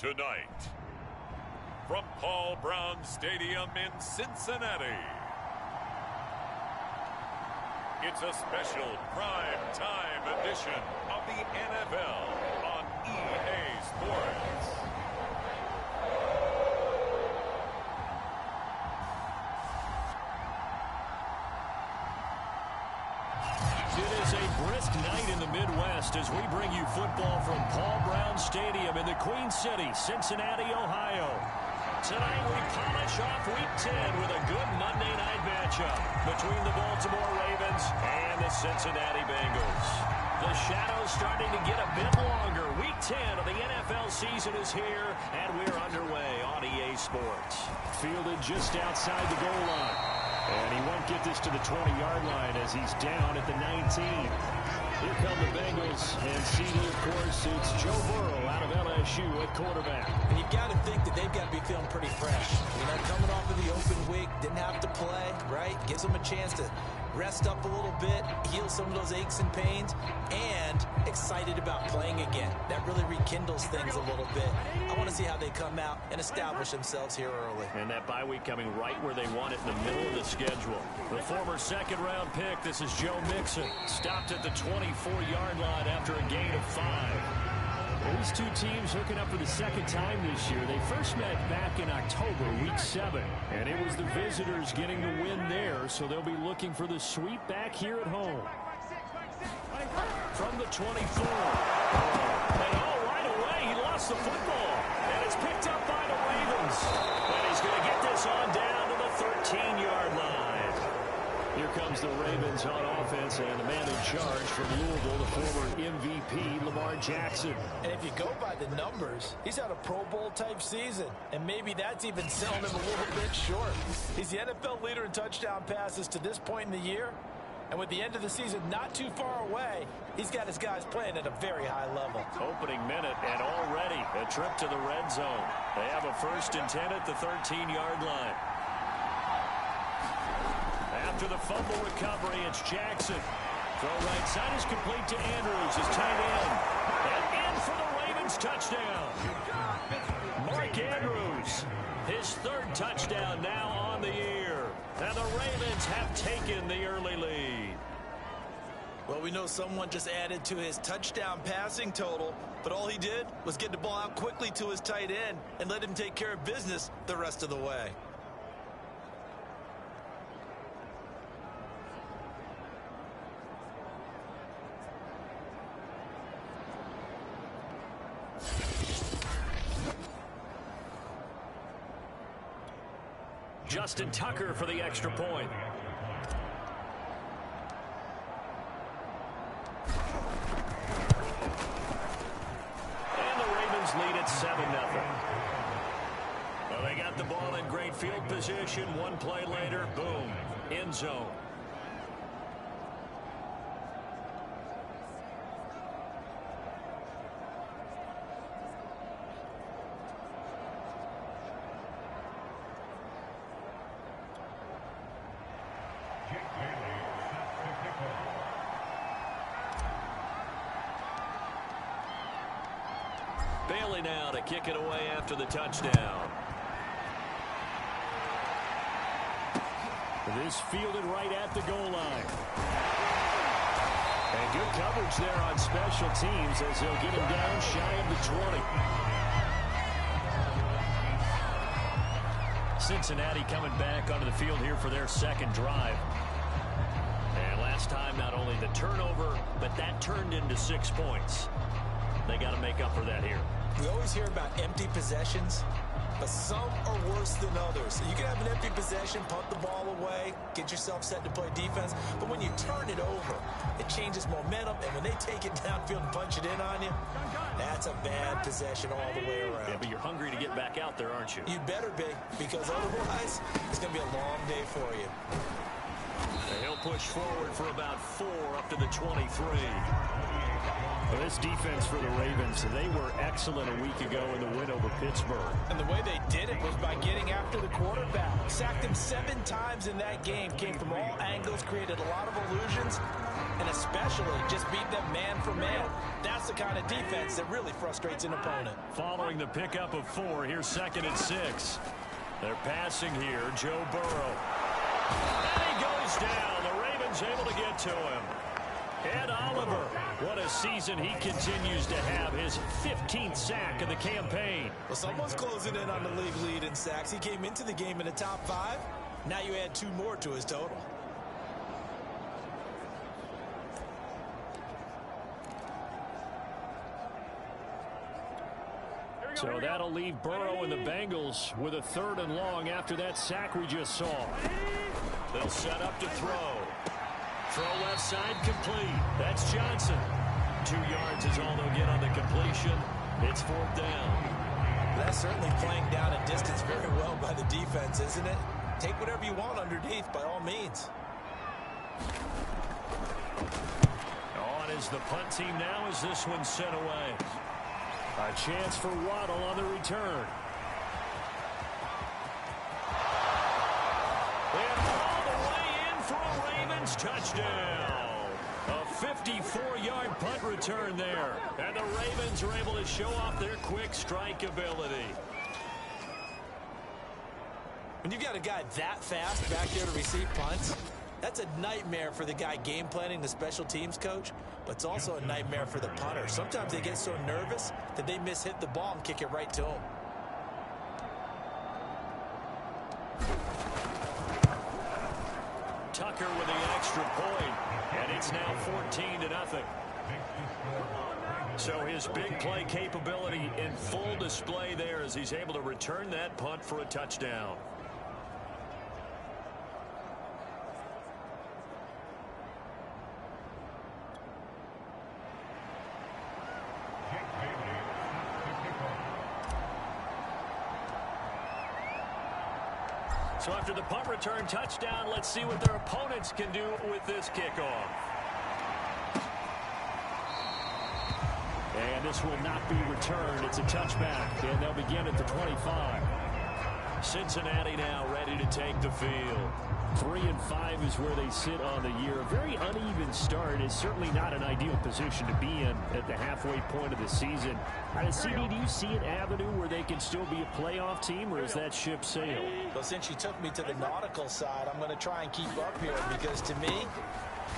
Tonight, from Paul Brown Stadium in Cincinnati, it's a special prime time edition of the NFL on EA Sports. It is a brisk night in the Midwest as we bring you football from Paul Brown Stadium in the Queen City, Cincinnati, Ohio. Tonight we polish off Week 10 with a good Monday night matchup between the Baltimore Ravens and the Cincinnati Bengals. The shadow's starting to get a bit longer. Week 10 of the NFL season is here, and we're underway on EA Sports. Fielded just outside the goal line. And he won't get this to the 20-yard line as he's down at the 19. Here come the Bengals, and CD, of course, it's Joe Burrow out of LSU at quarterback. And you've got to think that they've got to be feeling pretty fresh. You know, coming off of the open week, didn't have to play, right? Gives them a chance to rest up a little bit, heal some of those aches and pains, and excited about playing again. That really rekindles things a little bit. I want to see how they come out and establish themselves here early. And that bye week coming right where they want it in the middle of the schedule. The former second-round pick, this is Joe Mixon, stopped at the 24-yard line after a gain of 5. These two teams hooking up for the second time this year. They first met back in October, Week 7. And it was the visitors getting the win there, so they'll be looking for the sweep back here at home. From the 24. And right away, he lost the football. And it's picked up by the Ravens. And he's going to get this on down to the 13-yard line. Here comes the Ravens on offense, and the man in charge from Louisville, the former MVP, Lamar Jackson. And if you go by the numbers, he's had a Pro Bowl-type season, and maybe that's even selling him a little bit short. He's the NFL leader in touchdown passes to this point in the year, and with the end of the season not too far away, he's got his guys playing at a very high level. Opening minute, and already a trip to the red zone. They have a 1st and 10 at the 13-yard line. After the fumble recovery, it's Jackson. Throw right side is complete to Andrews, his tight end. And in for the Ravens touchdown. Mark Andrews, his 3rd touchdown now on the year. And the Ravens have taken the early lead. Well, we know someone just added to his touchdown passing total, but all he did was get the ball out quickly to his tight end and let him take care of business the rest of the way. Justin Tucker for the extra point. And the Ravens lead at 7-0. Well, they got the ball in great field position. One play later, boom, end zone. Bailey now to kick it away after the touchdown. This fielded right at the goal line. And good coverage there on special teams as they'll get him down shy of the 20. Cincinnati coming back onto the field here for their 2nd drive. And last time, not only the turnover, but that turned into 6 points. They got to make up for that here. We always hear about empty possessions, but some are worse than others. You can have an empty possession, punt the ball away, get yourself set to play defense, but when you turn it over, it changes momentum, and when they take it downfield and punch it in on you, that's a bad possession all the way around. Yeah, but you're hungry to get back out there, aren't you? You better be, because otherwise, it's going to be a long day for you. And he'll push forward for about 4 up to the 23. Well, this defense for the Ravens, they were excellent a week ago in the win over Pittsburgh. And the way they did it was by getting after the quarterback. Sacked him 7 times in that game. Came from all angles, created a lot of illusions, and especially just beat them man for man. That's the kind of defense that really frustrates an opponent. Following the pickup of 4, here's 2nd and 6. They're passing here, Joe Burrow. And he goes down. The Ravens able to get to him. Ed Oliver, what a season he continues to have, his 15th sack of the campaign. Well, someone's closing in on the league lead in sacks. He came into the game in the top 5. Now you add 2 more to his total. So that'll leave Burrow and the Bengals with a 3rd and long after that sack we just saw. They'll set up to throw. Throw left side complete. That's Johnson. 2 yards is all they'll get on the completion. It's 4th down. That's certainly playing down a distance very well by the defense, isn't it? Take whatever you want underneath by all means. On is the punt team now as this one's sent away. A chance for Waddle on the return. And all the way in for a Ravens touchdown. A 54-yard punt return there. And the Ravens are able to show off their quick strike ability. When you've got a guy that fast back there to receive punts, that's a nightmare for the guy game planning, the special teams coach, but it's also a nightmare for the punter. Sometimes they get so nervous that they hit the ball and kick it right to him. Tucker with the extra point, and it's now 14-0. So his big play capability in full display there as he's able to return that punt for a touchdown. So after the punt return touchdown, let's see what their opponents can do with this kickoff. And this will not be returned. It's a touchback, and they'll begin at the 25. Cincinnati now ready to take the field. 3-5 is where they sit on the year. A very uneven start is certainly not an ideal position to be in at the halfway point of the season. CD, do you see an avenue where they can still be a playoff team, or is that ship sailed? Well, since you took me to the nautical side, I'm going to try and keep up here because to me,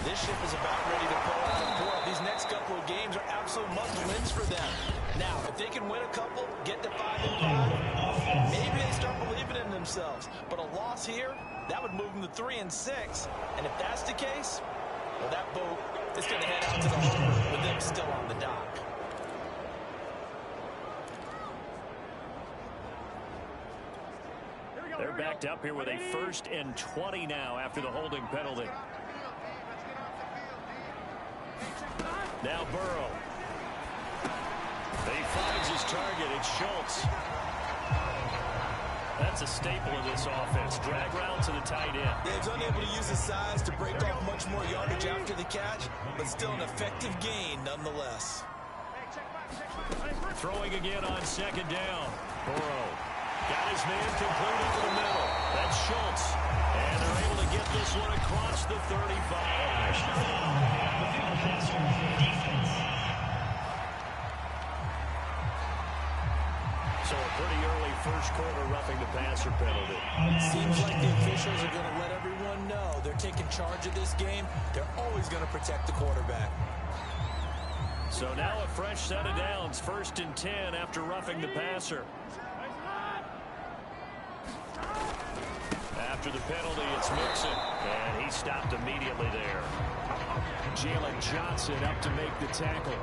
this ship is about ready to pull out of port. These next couple of games are absolute must-wins for them. Now, if they can win a couple, get to 5-5, maybe they start believing in themselves. But a loss here, that would move them to 3-6. And if that's the case, well, that boat is going to head out to the harbor with them still on the dock. They're backed up here with a 1st and 20 now after the holding penalty. Now Burrow. He finds his target. It's Schultz. That's a staple of this offense. Drag route to the tight end. Yeah, he's unable to use his size to break off much more yardage after the catch, but still an effective gain nonetheless. Throwing again on 2nd down. Burrow got his man complete over the middle. That's Schultz. And they're able to get this one across the 35. So a pretty early first quarter roughing the passer penalty. Seems like the officials are going to let everyone know they're taking charge of this game. They're always going to protect the quarterback. So now a fresh set of downs. 1st and 10 after roughing the passer. After the penalty, it's Mixon. And he stopped immediately there. Jalen Johnson up to make the tackle.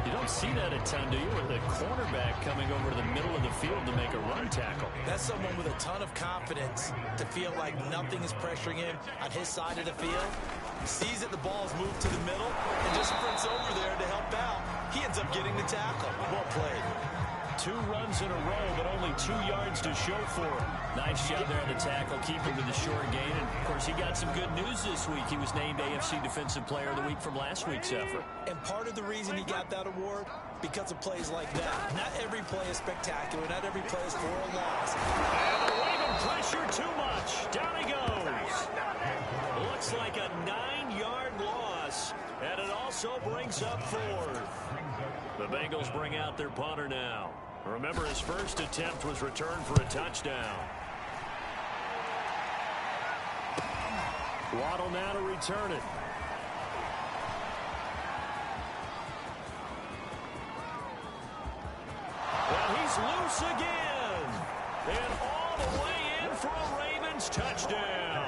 You don't see that a ton, do you? With the cornerback coming over to the middle of the field to make a run tackle. That's someone with a ton of confidence to feel like nothing is pressuring him on his side of the field. Sees that the ball's moved to the middle and just sprints over there to help out. He ends up getting the tackle. Well played. 2 runs in a row, but only only 2 yards to show for him. Nice job there on the tackle, keeping to the short gain. And, of course, he got some good news this week. He was named AFC Defensive Player of the Week from last week's effort. And part of the reason he got that award, because of plays like that. Not every play is spectacular. Not every play is for a loss. And the Raven pressure too much. Down he goes. Looks like a 9-yard loss. And it also brings up 4th. The Bengals bring out their punter now. Remember, his first attempt was returned for a touchdown. Waddle now to return it. Well, he's loose again. And all the way in for a Ravens touchdown.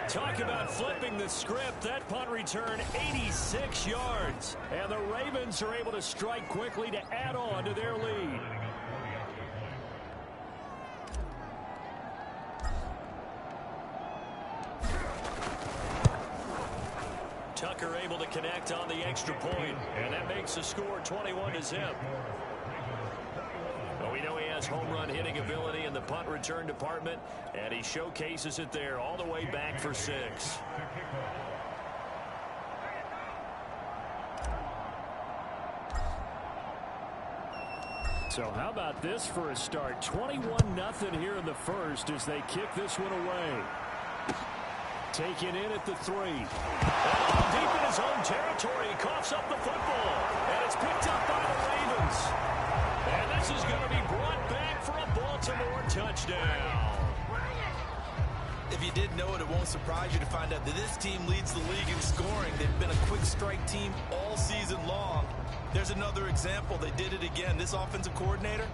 Talk about flipping the script. That punt return 86 yards. And the Ravens are able to strike quickly to add on to their lead. Tucker able to connect on the extra point, and that makes the score 21-0. Well, we know he has home run hitting ability in the punt return department, and he showcases it there all the way back for 6. So how about this for a start? 21-0 here in the first as they kick this one away. Taken in at the 3. And deep in his own territory, he coughs up the football. And it's picked up by the Ravens. And this is going to be brought back for a Baltimore touchdown. If you didn't know it, it won't surprise you to find out that this team leads the league in scoring. They've been a quick strike team all season long. There's another example. They did it again. This offensive coordinator,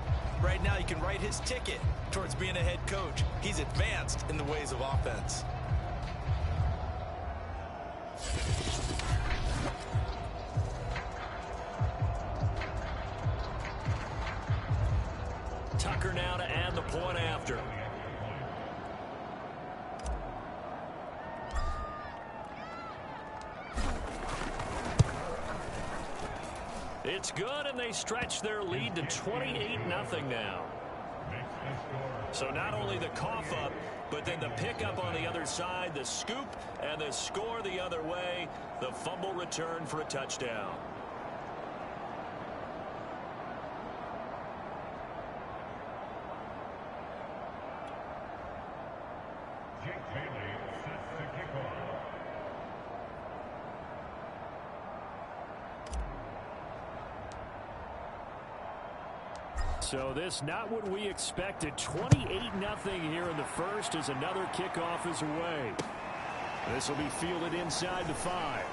right now, you can write his ticket towards being a head coach. He's advanced in the ways of offense. Tucker now to add the point after. It's good, and they stretch their lead to 28-0 now. So not only the cough up, but then the pickup on the other side, the scoop, and the score the other way, the fumble return for a touchdown. So this not what we expected. 28-0 here in the first as another kickoff is away. This will be fielded inside the 5.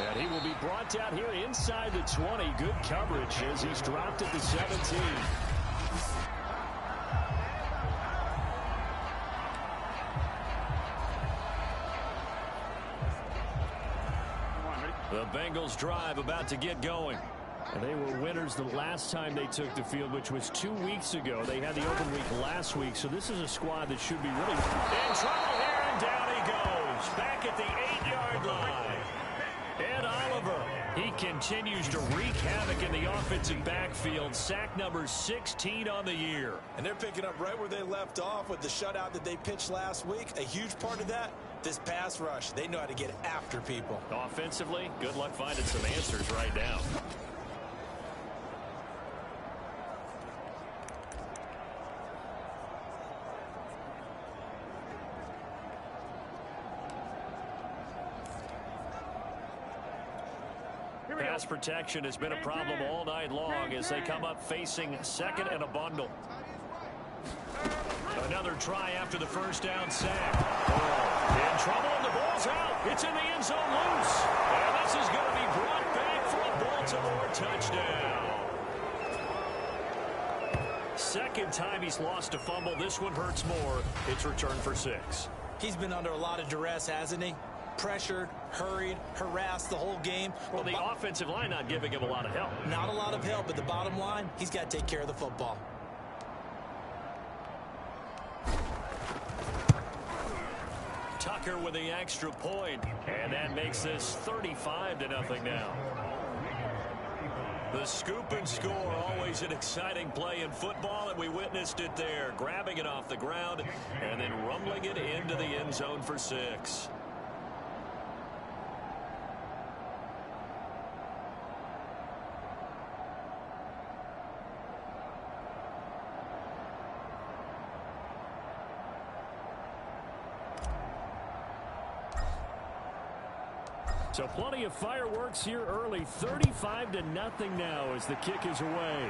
And he will be brought down here inside the 20. Good coverage as he's dropped at the 17. The Bengals drive about to get going. And they were winners the last time they took the field, which was 2 weeks ago. They had the open week last week, so this is a squad that should be really in trouble here, and down he goes. Back at the 8-yard line. Ed Oliver, he continues to wreak havoc in the offensive backfield. Sack number 16 on the year. And they're picking up right where they left off with the shutout that they pitched last week. A huge part of that, this pass rush. They know how to get after people. Offensively, good luck finding some answers right now. Pass protection has been a problem all night long as they come up facing second and a bundle. Another try after the first down sack. In trouble, and the ball's out. It's in the end zone loose. And this is going to be brought back for a Baltimore touchdown. Second time he's lost a fumble. This one hurts more. It's returned for 6. He's been under a lot of duress, hasn't he? Pressured, hurried, harassed the whole game. Well, the offensive line not giving him a lot of help. Not a lot of help, but the bottom line, he's got to take care of the football. Tucker with the extra point, and that makes this 35-0 now. The scoop and score, always an exciting play in football, and we witnessed it there, grabbing it off the ground and then rumbling it into the end zone for 6. So plenty of fireworks here early. 35-0 now as the kick is away.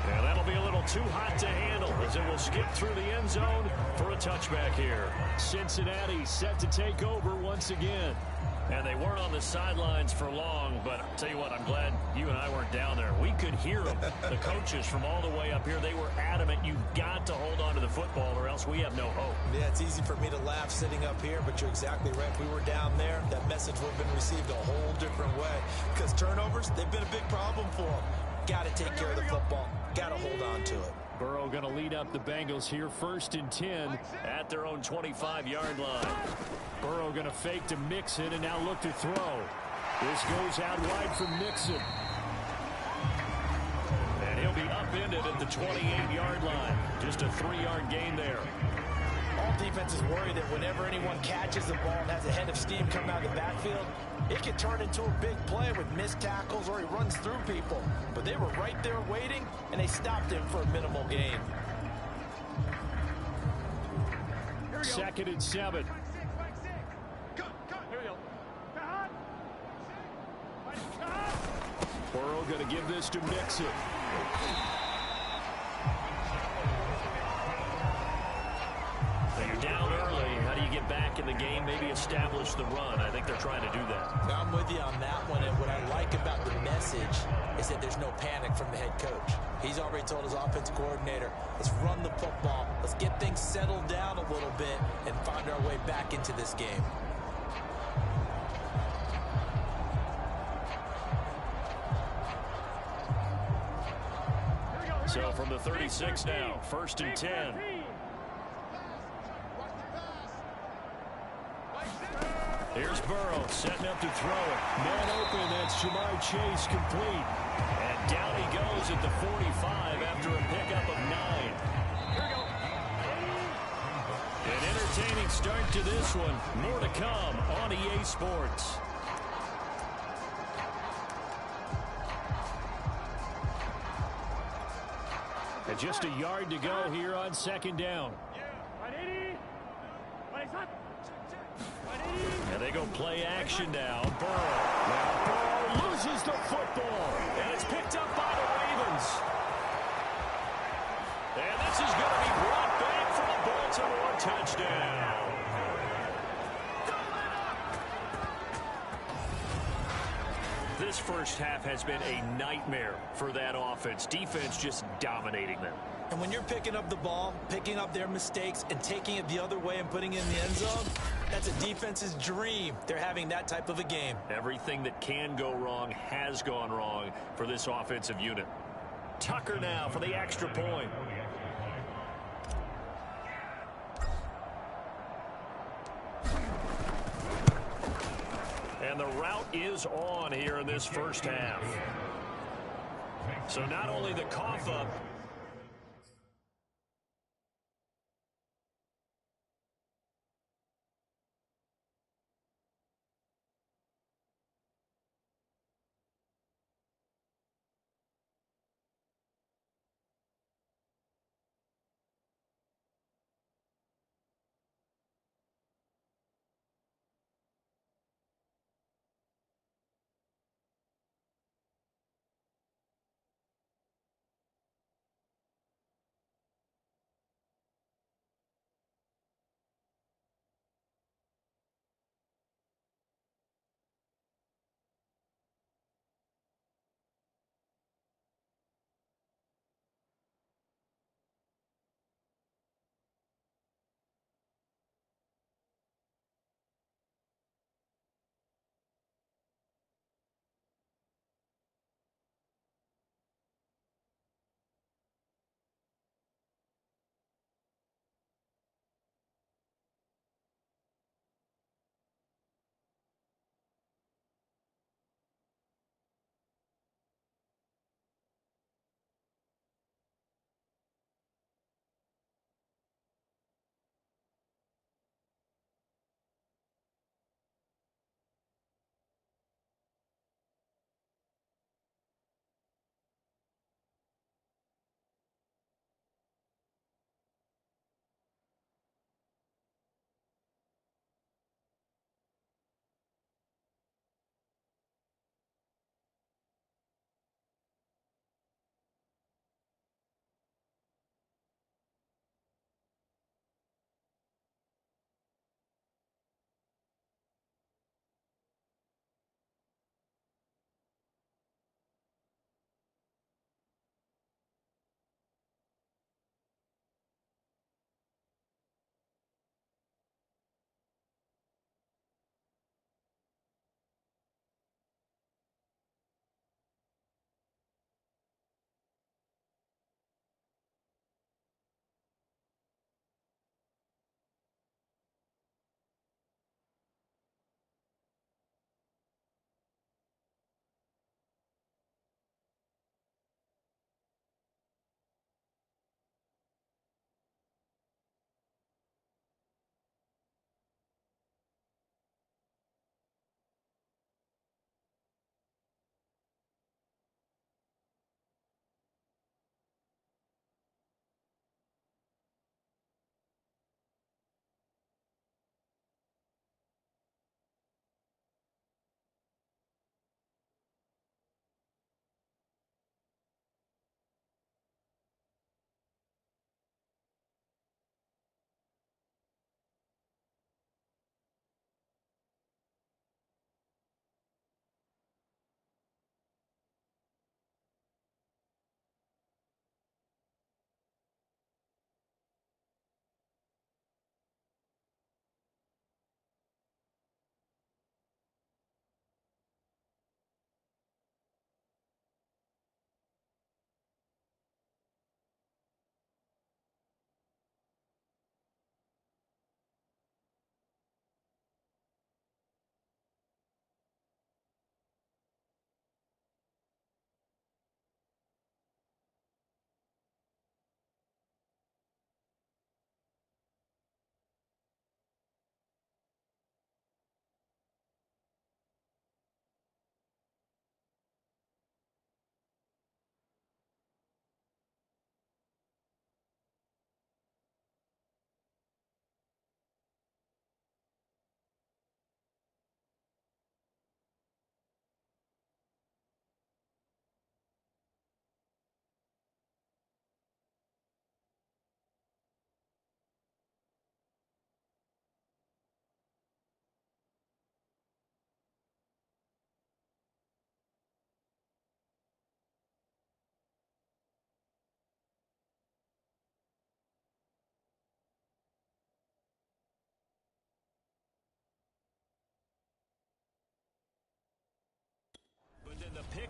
And that'll be a little too hot to handle as it will skip through the end zone for a touchback here. Cincinnati set to take over once again. And they weren't on the sidelines for long, but I'll tell you what, I'm glad you and I weren't down there. We could hear them. The coaches from all the way up here, they were adamant, you've got to hold on to the football or else we have no hope. Yeah, it's easy for me to laugh sitting up here, but you're exactly right. If we were down there, that message would have been received a whole different way. Because turnovers, they've been a big problem for them. Got to take care of the football. Got to hold on to it. Burrow going to lead up the Bengals here, 1st and 10 at their own 25-yard line. Burrow going to fake to Mixon and now look to throw. This goes out wide for Mixon. And he'll be upended at the 28-yard line. Just a 3-yard gain there. All defenses worry that whenever anyone catches the ball and has a head of steam coming out of the backfield, it can turn into a big play with missed tackles or he runs through people. But they were right there waiting, and they stopped him for a minimal gain. 2nd and 7. Burrow going to give this to Mixon. You're down early. How do you get back in the game? Maybe establish the run. I think they're trying to do that. I'm with you on that one. And what I like about the message is that there's no panic from the head coach. He's already told his offensive coordinator, let's run the football. Let's get things settled down a little bit and find our way back into this game. So from the 36 now, 1st and 10. Here's Burrow setting up to throw it. Man open, that's Jamar Chase complete. And down he goes at the 45 after a pickup of 9. An entertaining start to this one. More to come on EA Sports. And just a yard to go here on 2nd down. And they go play action now. Burrow. Now Burrow loses the football. And it's picked up by the Ravens. And this is going to be brought back for a Baltimore touchdown. This first half has been a nightmare for that offense. Defense just dominating them. And when you're picking up the ball, picking up their mistakes, and taking it the other way and putting it in the end zone, that's a defense's dream. They're having that type of a game. Everything that can go wrong has gone wrong for this offensive unit. Tucker now for the extra point. And the route is on here in this first half. So not only the cough up,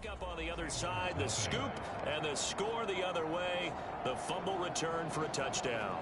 pickup on the other side, the scoop, and the score the other way. The fumble return for a touchdown.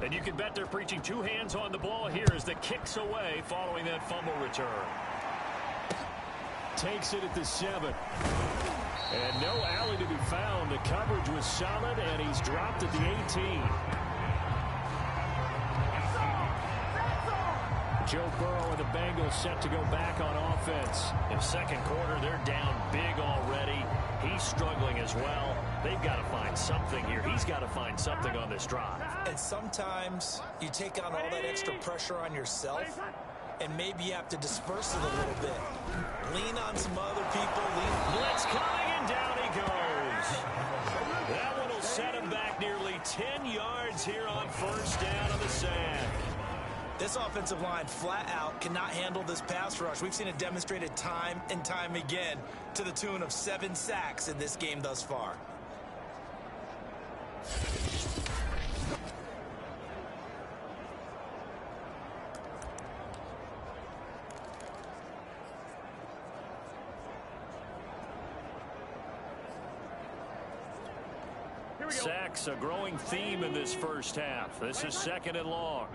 And you can bet they're preaching two hands on the ball here as the kick's away following that fumble return. Takes it at the 7. And no alley to be found. The coverage was solid, and he's dropped at the 18. Joe Burrow and the Bengals set to go back on offense. In second quarter, they're down big already. He's struggling as well. They've got to find something here. He's got to find something on this drive. And sometimes you take on all that extra pressure on yourself, and maybe you have to disperse it a little bit. Lean on some other people. Blitz coming, and down he goes. That one will set him back nearly 10 yards here on first down on the sack. This offensive line flat out cannot handle this pass rush. We've seen it demonstrated time and time again to the tune of 7 sacks in this game thus far. Sacks, a growing theme in this first half. This is second and long.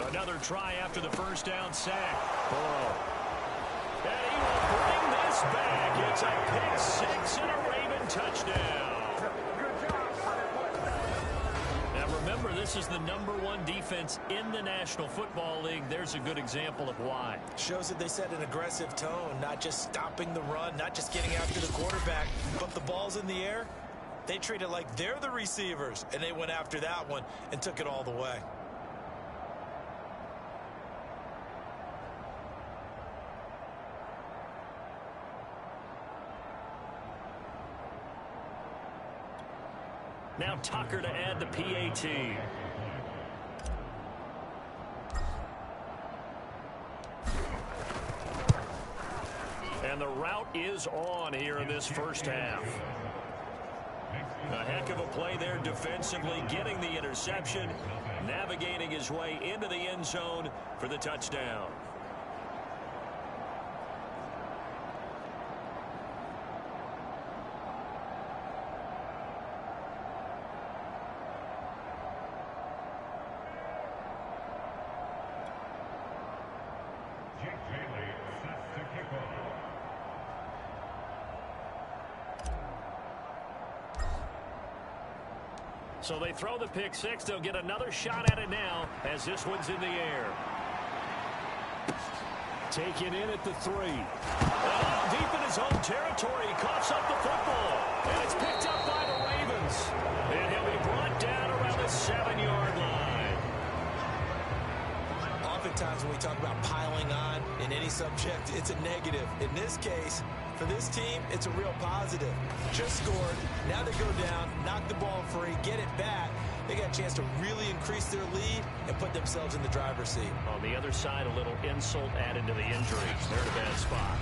Another try after the first down sack. Burrow. And he will bring this back. It's a pick 6 and a Raven touchdown. Now remember, this is the #1 defense in the National Football League. There's a good example of why. Shows that they set an aggressive tone, not just stopping the run, not just getting after the quarterback, but the ball's in the air. They treat it like they're the receivers, and they went after that one and took it all the way. Now Tucker to add the PAT. And the route is on here in this first half. A heck of a play there defensively, getting the interception, navigating his way into the end zone for the touchdown. So they throw the pick 6. They'll get another shot at it now as this one's in the air. Taken in at the 3. Oh, deep in his own territory. He coughs up the football. And it's picked up by the Ravens. And he'll be brought down around the 7-yard line. Oftentimes when we talk about piling on in any subject, it's a negative. In this case, for this team, it's a real positive. Just scored. Now they go down, knock the ball free, get it back. They got a chance to really increase their lead and put themselves in the driver's seat. On the other side, a little insult added to the injury. They're in a bad spot.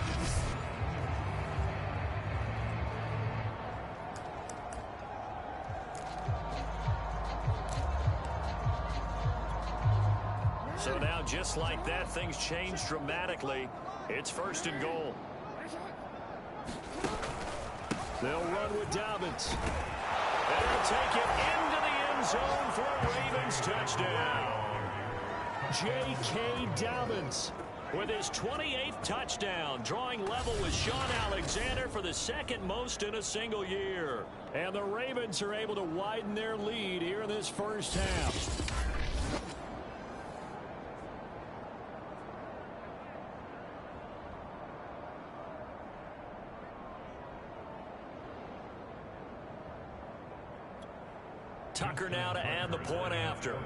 So now, just like that, things change dramatically. It's first and goal. They'll run with Dobbins. And they'll take it into the end zone for a Ravens touchdown. J.K. Dobbins with his 28th touchdown, drawing level with Sean Alexander for the second most in a single year. And the Ravens are able to widen their lead here in this first half. Tucker now to add the point after.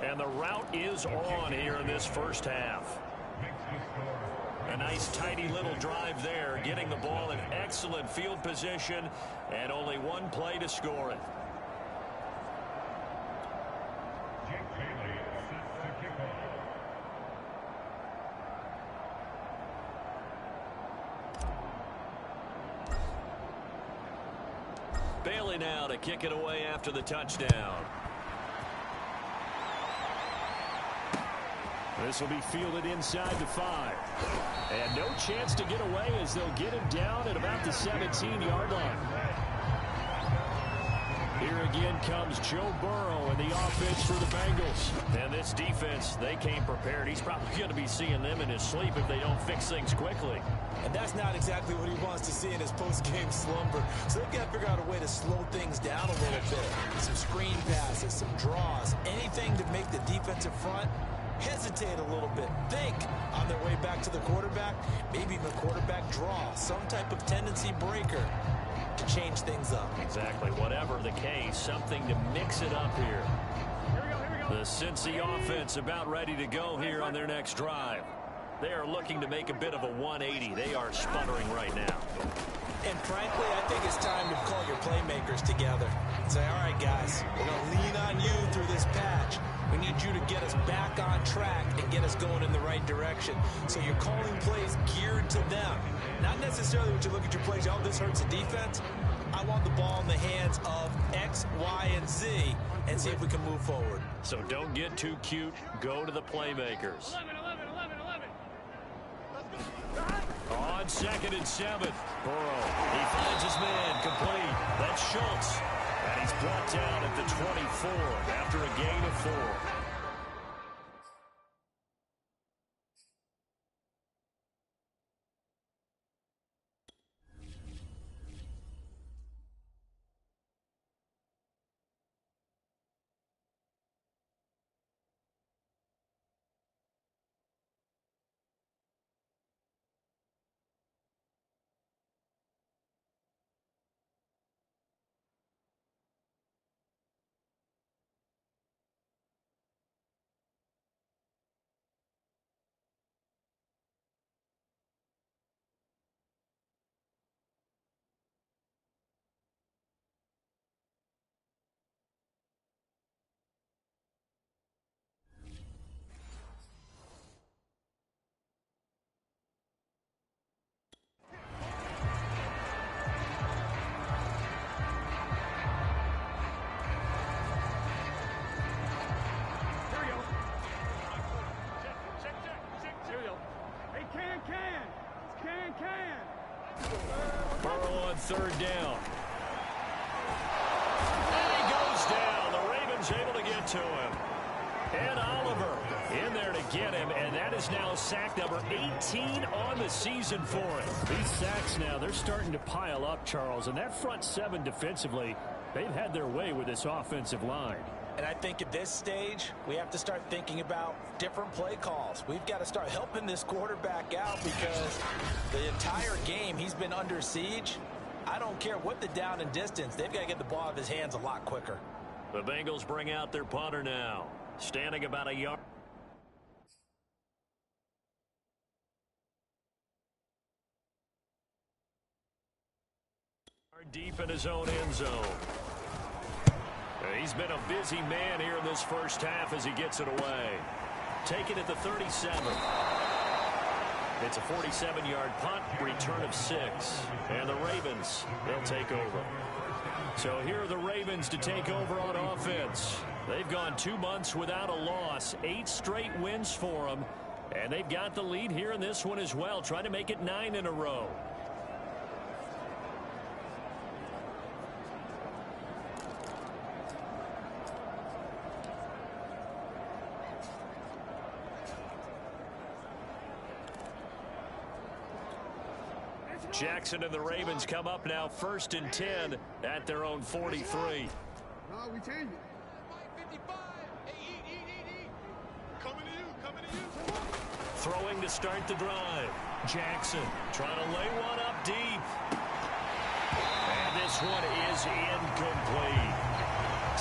And the route is on here in this first half. A Nice, tidy little drive there, getting the ball in excellent field position, and only one play to score it. Bailey now to kick it away after the touchdown. This will be fielded inside the 5. And no chance to get away as they'll get him down at about the 17-yard line. Here again comes Joe Burrow and the offense for the Bengals. And this defense, they came prepared. He's probably going to be seeing them in his sleep if they don't fix things quickly. And that's not exactly what he wants to see in his post-game slumber. So they've got to figure out a way to slow things down a little bit. Some screen passes, some draws, anything to make the defensive front hesitate a little bit. Think on their way back to the quarterback, maybe even a quarterback draw, some type of tendency breaker to change things up. Exactly. Whatever the case, something to mix it up here. The Cincy offense about ready to go here on their next drive. They are looking to make a bit of a 180. They are sputtering right now. And frankly, I think it's time to call your playmakers together and say, all right, guys, we're going to lean on you through this patch. We need you to get us back on track and get us going in the right direction. So you're calling plays geared to them. Not necessarily when you look at your plays, oh, this hurts the defense. I want the ball in the hands of X, Y, and Z and see if we can move forward. So don't get too cute. Go to the playmakers. 11. On 2nd and 7. Burrow, he finds his man complete. That's Schultz. And he's brought down at the 24 after a gain of 4. Burrow on 3rd down. And he goes down. The Ravens able to get to him. And Oliver in there to get him, and that is now sack number 18 on the season for him. These sacks now, they're starting to pile up, Charles, and that front 7 defensively, they've had their way with this offensive line. And I think at this stage, we have to start thinking about different play calls. We've got to start helping this quarterback out because the entire game he's been under siege. I don't care what the down and distance. They've got to get the ball out of his hands a lot quicker. The Bengals bring out their punter now, standing about a yard. Deep in his own end zone. He's been a busy man here in this first half as he gets it away. Taken at the 37. It's a 47-yard punt, return of 6. And the Ravens, they'll take over. So here are the Ravens to take over on offense. They've gone 2 months without a loss, 8 straight wins for them. And they've got the lead here in this one as well, trying to make it 9 in a row. Jackson and the Ravens come up now 1st and 10 at their own 43. No, we change it. 55. Hey, coming to you. Throwing to start the drive. Jackson trying to lay one up deep. And this one is incomplete.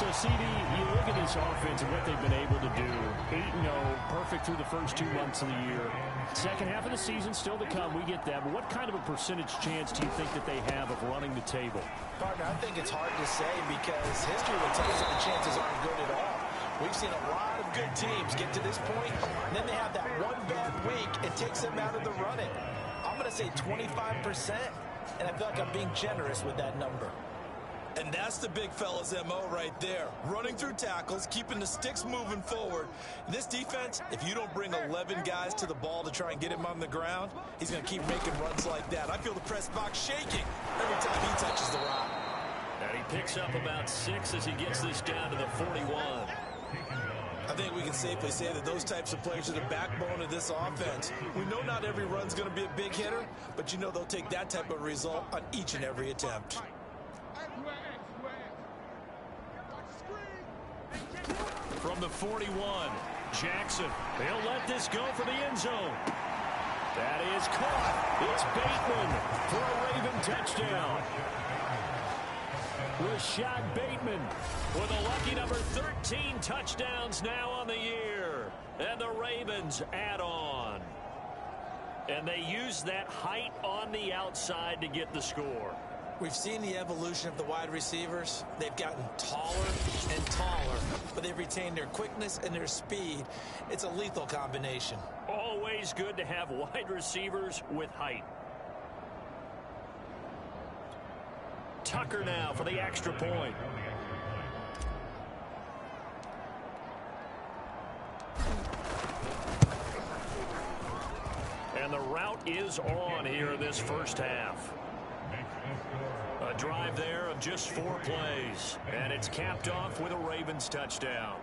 So, CD, you look at this offense and what they've been able to do. 8-0, perfect through the first 2 months of the year. Second half of the season still to come. We get that. But what kind of a percentage chance do you think that they have of running the table? Partner, I think it's hard to say because history would tell us that the chances aren't good at all. We've seen a lot of good teams get to this point, and then they have that one bad week. It takes them out of the running. I'm going to say 25%, and I feel like I'm being generous with that number. And that's the big fella's MO right there. Running through tackles, keeping the sticks moving forward. This defense, if you don't bring 11 guys to the ball to try and get him on the ground, he's going to keep making runs like that. I feel the press box shaking every time he touches the rock. And he picks up about 6 as he gets this down to the 41. I think we can safely say that those types of players are the backbone of this offense. We know not every run's going to be a big hitter, but you know they'll take that type of result on each and every attempt. From the 41, Jackson. He'll let this go for the end zone. That is caught. It's Bateman for a Raven touchdown. Rashad Bateman with a lucky number 13 touchdowns now on the year. And the Ravens add on. And they use that height on the outside to get the score. We've seen the evolution of the wide receivers. They've gotten taller and taller, but they've retained their quickness and their speed. It's a lethal combination. Always good to have wide receivers with height. Tucker now for the extra point. And the route is on here in this first half. A drive there of just 4 plays. And it's capped off with a Ravens touchdown.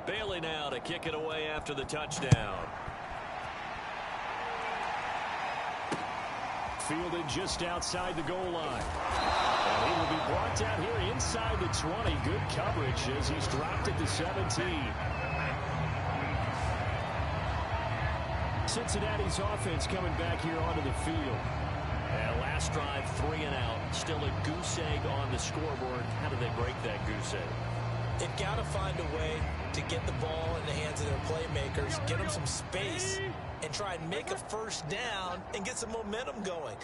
Bailey now to kick it away after the touchdown. Fielded just outside the goal line. And he will be brought down here inside the 20. Good coverage as he's dropped it to 17. Cincinnati's offense coming back here onto the field. And last drive, 3 and out. Still a goose egg on the scoreboard. How do they break that goose egg? They've got to find a way to get the ball in the hands of their playmakers, get them some space, and try and make a first down and get some momentum going.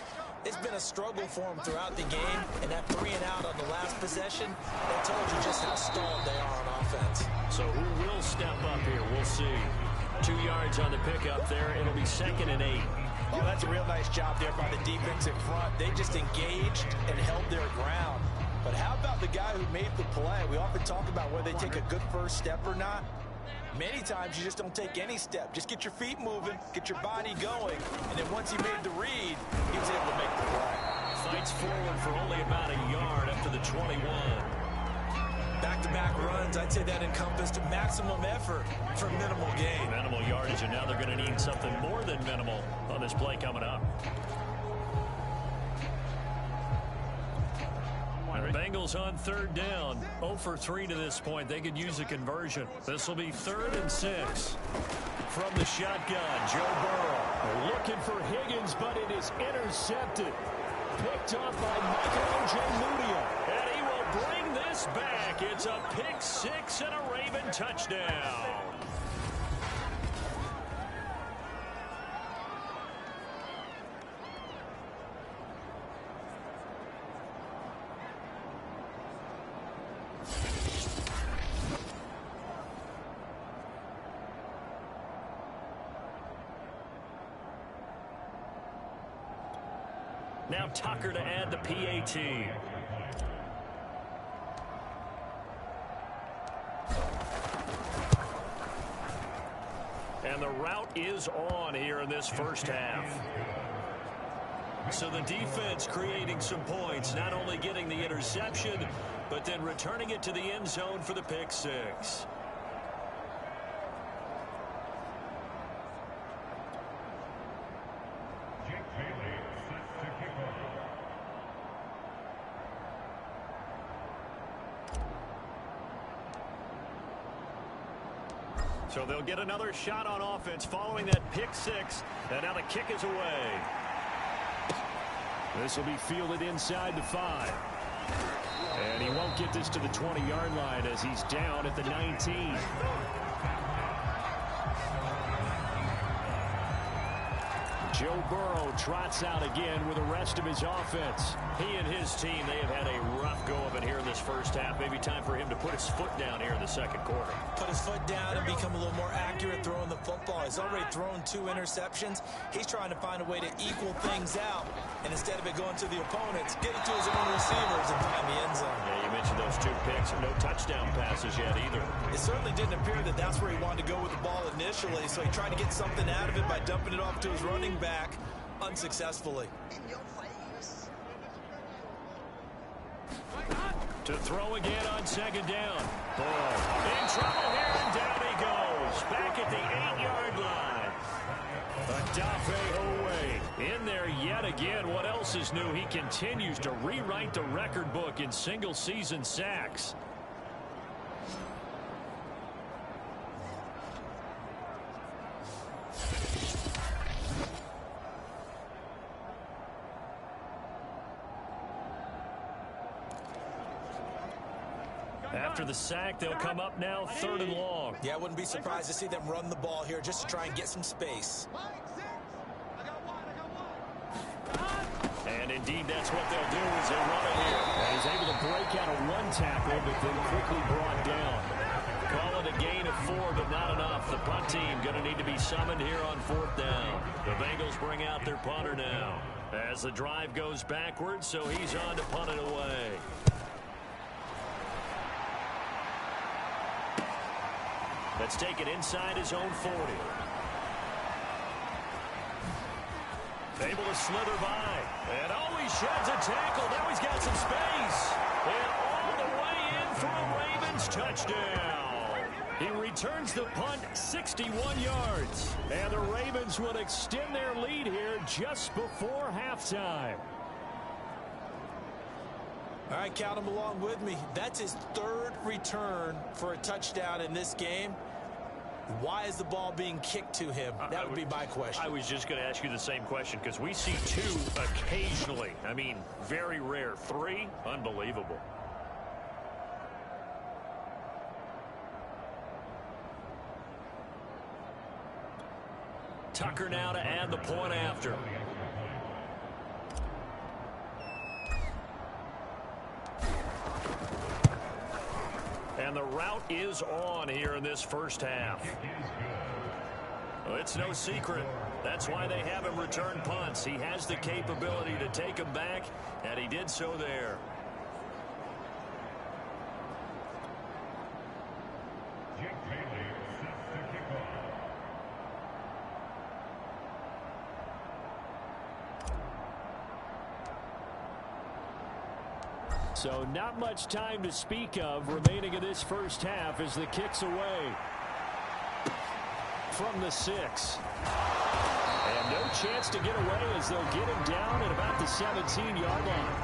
It's been a struggle for them throughout the game, and that 3 and out on the last possession, that told you just how stalled they are on offense. So who will step up here? We'll see. 2 yards on the pickup there. It'll be 2nd and 8. Oh, that's a real nice job there by the defensive front. They just engaged and held their ground. But how about the guy who made the play? We often talk about whether they take a good first step or not. Many times you just don't take any step. Just get your feet moving, get your body going, and then once he made the read, he was able to make the play. Fights forward for only about a yard up to the 21. Back-to-back runs, I'd say that encompassed maximum effort for minimal gain. Minimal yardage, and now they're going to need something more than minimal on this play coming up. And the Bengals on 3rd down. 0 for 3 to this point. They could use a conversion. This will be 3rd and 6. From the shotgun, Joe Burrow looking for Higgins, but it is intercepted. Picked off by Michael Ojemudia. And he will bring this back. It's a pick 6 and a Raven touchdown. Now Tucker to add the PAT. And the route is on here in this first half. So the defense creating some points, not only getting the interception, but then returning it to the end zone for the pick 6. So they'll get another shot on offense following that pick six. And now the kick is away. This will be fielded inside the 5. And he won't get this to the 20-yard line as he's down at the 19. Joe Burrow trots out again with the rest of his offense. He and his team, they have had a rough go of it here in this first half. Maybe time for him to put his foot down here in the second quarter. Put his foot down and become a little more accurate throwing the football. He's already thrown 2 interceptions. He's trying to find a way to equal things out. And instead of it going to the opponents, get it to his own receivers and find the end zone. Yeah, you mentioned those 2 picks. No touchdown passes yet either. It certainly didn't appear that that's where he wanted to go with the ball initially. So he tried to get something out of it by dumping it off to his running back unsuccessfully. To throw again on second down. In trouble here, and down he goes. Back at the 8-yard line. Odafe Oweh in there yet again. What else is new? He continues to rewrite the record book in single-season sacks. After the sack, they'll come up now 3rd and long. Yeah, I wouldn't be surprised to see them run the ball here just to try and get some space. And indeed, that's what they'll do as they run it here. And he's able to break out a 1 tackle, but then quickly brought down. Call it a gain of 4, but not enough. The punt team going to need to be summoned here on 4th down. The Bengals bring out their punter now. As the drive goes backwards, so he's on to punt it away. Let's take it inside his own 40. Able to slither by. And he sheds a tackle. Now he's got some space. And all the way in for a Ravens touchdown. He returns the punt 61 yards. And the Ravens will extend their lead here just before halftime. All right, count him along with me. That's his 3rd return for a touchdown in this game. Why is the ball being kicked to him? That would be my question. I was just going to ask you the same question because we see 2 occasionally. I mean, very rare. 3, unbelievable. Tucker now to add the point after. And the route is on here in this first half. Well, it's no secret. That's why they have him return punts. He has the capability to take them back, and he did so there. So not much time to speak of remaining in this first half as the kick's away from the 6. And no chance to get away as they'll get him down at about the 17-yard line.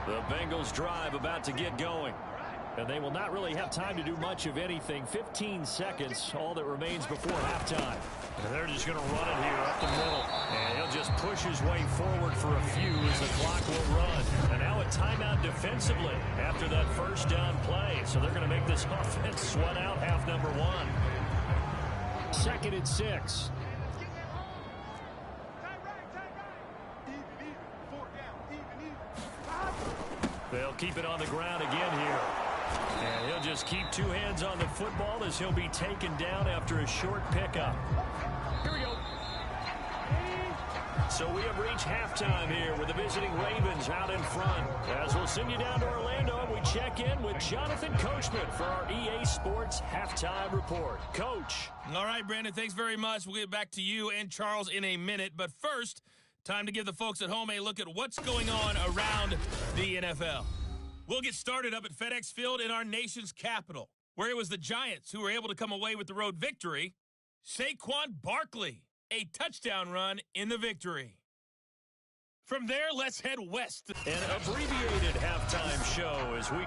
The Bengals drive about to get going. And they will not really have time to do much of anything. 15 seconds, all that remains before halftime. And they're just going to run it here up the middle. And he'll just push his way forward for a few as the clock will run. And now a timeout defensively after that first down play. So they're going to make this offense sweat out half number 1. 2nd and 6. They'll keep it on the ground again here. And he'll just keep 2 hands on the football as he'll be taken down after a short pickup. Here we go. So we have reached halftime here with the visiting Ravens out in front. As we'll send you down to Orlando, and we check in with Jonathan Coachman for our EA Sports Halftime Report. Coach. All right, Brandon, thanks very much. We'll get back to you and Charles in a minute. But first, time to give the folks at home a look at what's going on around the NFL. We'll get started up at FedEx Field in our nation's capital, where it was the Giants who were able to come away with the road victory. Saquon Barkley, a touchdown run in the victory. From there, let's head west. An abbreviated halftime show as we...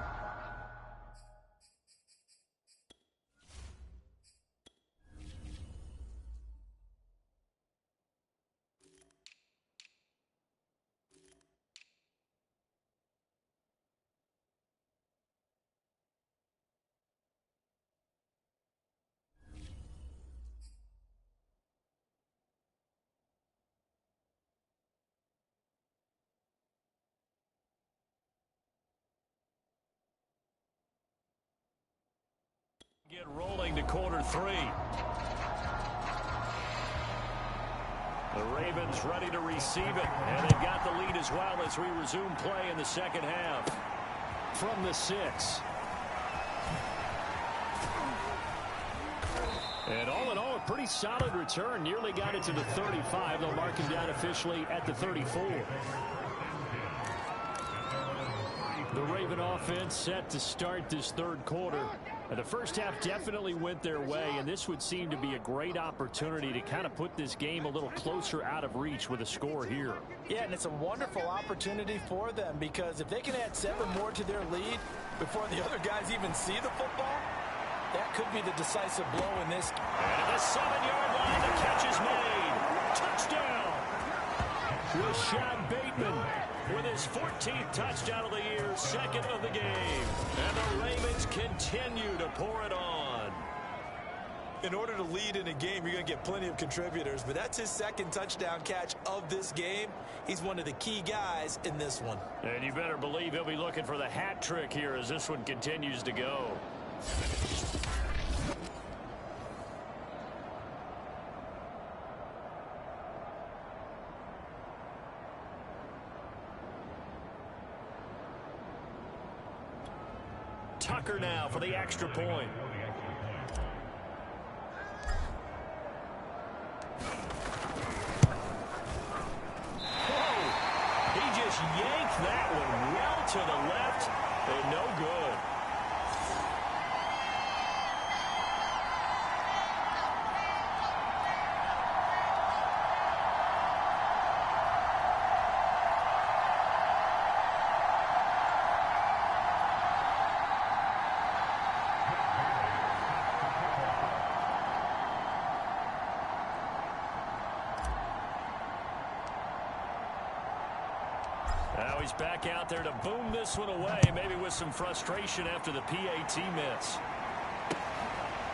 Get rolling to quarter three. The Ravens ready to receive it, and they've got the lead as well as we resume play in the second half. From the 6. And all in all, a pretty solid return. Nearly got it to the 35. They'll mark him down officially at the 34. The Raven offense set to start this third quarter. The first half definitely went their way, and this would seem to be a great opportunity to kind of put this game a little closer out of reach with a score here. Yeah, and it's a wonderful opportunity for them because if they can add 7 more to their lead before the other guys even see the football, that could be the decisive blow in this. And at the 7-yard line, the catch is made. Touchdown! Rashad Bateman with his 14th touchdown of the year, second of the game. And the Ravens continue to pour it on. In order to lead in a game, you're going to get plenty of contributors, but that's his second touchdown catch of this game. He's one of the key guys in this one. And you better believe he'll be looking for the hat trick here as this one continues to go. Tucker now for the extra point. Whoa! He just yanked that one well to the left and no good. Now he's back out there to boom this one away, maybe with some frustration after the PAT miss.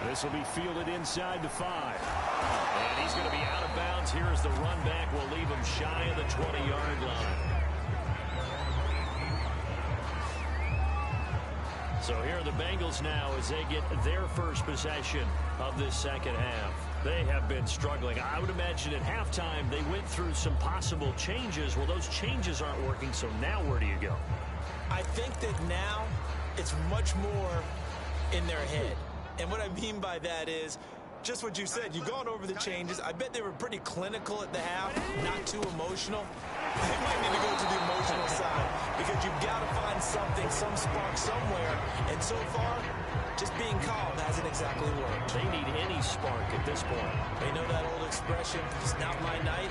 This will be fielded inside the 5. And he's going to be out of bounds here as the run back will leave him shy of the 20-yard line. So here are the Bengals now as they get their first possession of this second half. They have been struggling. I would imagine at halftime they went through some possible changes. Well, those changes aren't working, so now where do you go? I think that now it's much more in their head. And what I mean by that is just what you said. You've gone over the changes. I bet they were pretty clinical at the half, not too emotional. They might need to go to the emotional side because you've got to find something, some spark somewhere. And so far, just being calm hasn't exactly worked. They need any spark at this point. They know that old expression, it's not my night.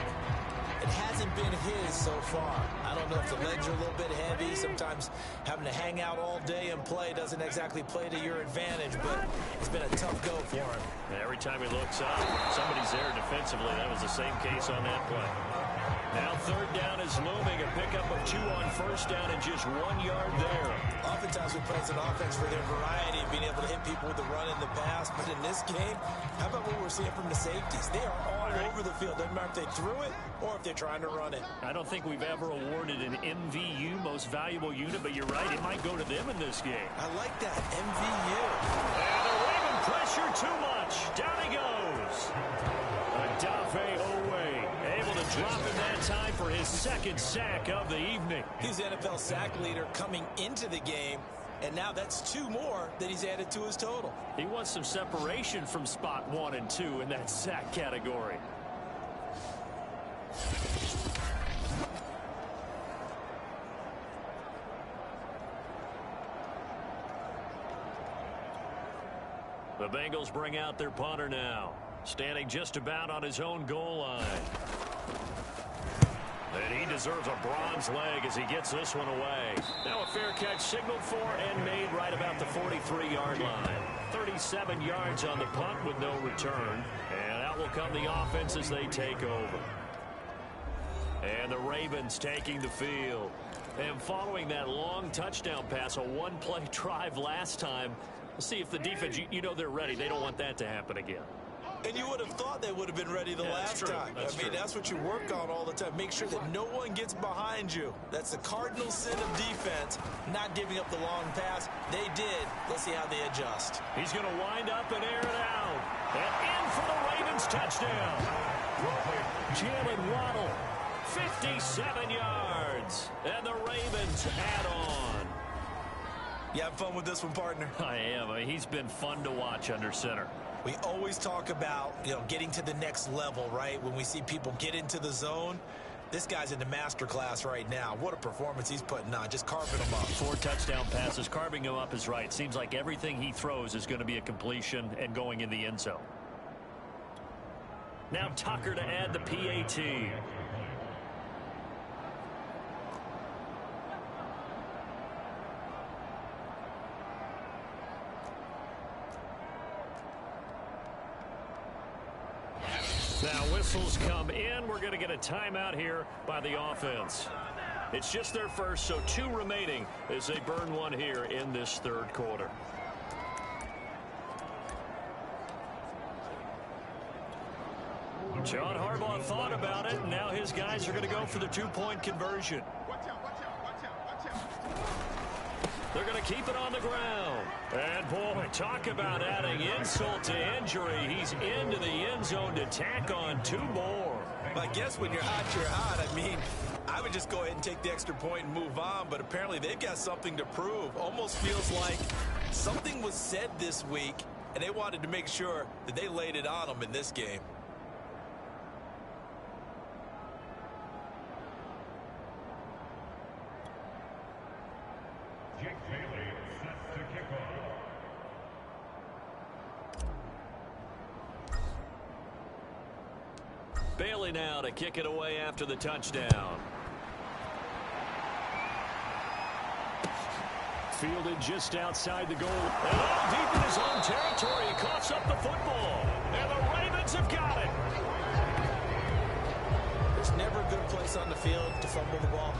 It hasn't been his so far. I don't know if the legs are a little bit heavy. Sometimes having to hang out all day and play doesn't exactly play to your advantage, but it's been a tough go for him. Every time he looks up, somebody's there defensively. That was the same case on that play. Now third down is looming. A pickup of 2 on first down and just 1 yard there. Oftentimes we praise an offense for their variety of being able to hit people with the run and the pass. But in this game, how about what we're seeing from the safeties? They are all over the field. Doesn't matter if they threw it or if they're trying to run it. I don't think we've ever awarded an MVU, most valuable unit, but you're right, it might go to them in this game. I like that, MVU. And they're waving pressure too much. Down he goes. Adafe Owe able to drop him that time for his second sack of the evening. He's the NFL sack leader coming into the game, and now that's 2 more that he's added to his total. He wants some separation from spot 1 and 2 in that sack category. The Bengals bring out their punter now, standing just about on his own goal line. And he deserves a bronze leg as he gets this one away. Now a fair catch signaled for and made right about the 43-yard line. 37 yards on the punt with no return. And out will come the offense as they take over. And the Ravens taking the field. And following that long touchdown pass, a one-play drive last time, let's see if the defense, you know they're ready. They don't want that to happen again. And you would have thought they would have been ready the last time. That's what you work on all the time. Make sure that no one gets behind you. That's the cardinal sin of defense, not giving up the long pass. They did. Let's see how they adjust. He's going to wind up and air it out. And in for the Ravens touchdown. Jalen Waddle, 57 yards. And the Ravens add on. You having fun with this one, partner? I am. He's been fun to watch under center. We always talk about, getting to the next level, right? When we see people get into the zone, this guy's in the master class right now. What a performance he's putting on, just carving them up. 4 touchdown passes. Carving him up is right. Seems like everything he throws is going to be a completion and going in the end zone. Now Tucker to add the PAT. Now whistles come in. We're going to get a timeout here by the offense. It's just their first, so 2 remaining as they burn one here in this third quarter. John Harbaugh thought about it, and now his guys are going to go for the 2-point conversion. They're going to keep it on the ground. And, boy, talk about adding insult to injury. He's into the end zone to tack on 2 more. I guess when you're hot, you're hot. I would just go ahead and take the extra point and move on, but apparently they've got something to prove. Almost feels like something was said this week, and they wanted to make sure that they laid it on them in this game. Bailey now to kick it away after the touchdown. Fielded just outside the goal. And all deep in his own territory. He coughs up the football. And the Ravens have got it. There's never a good place on the field to fumble the ball.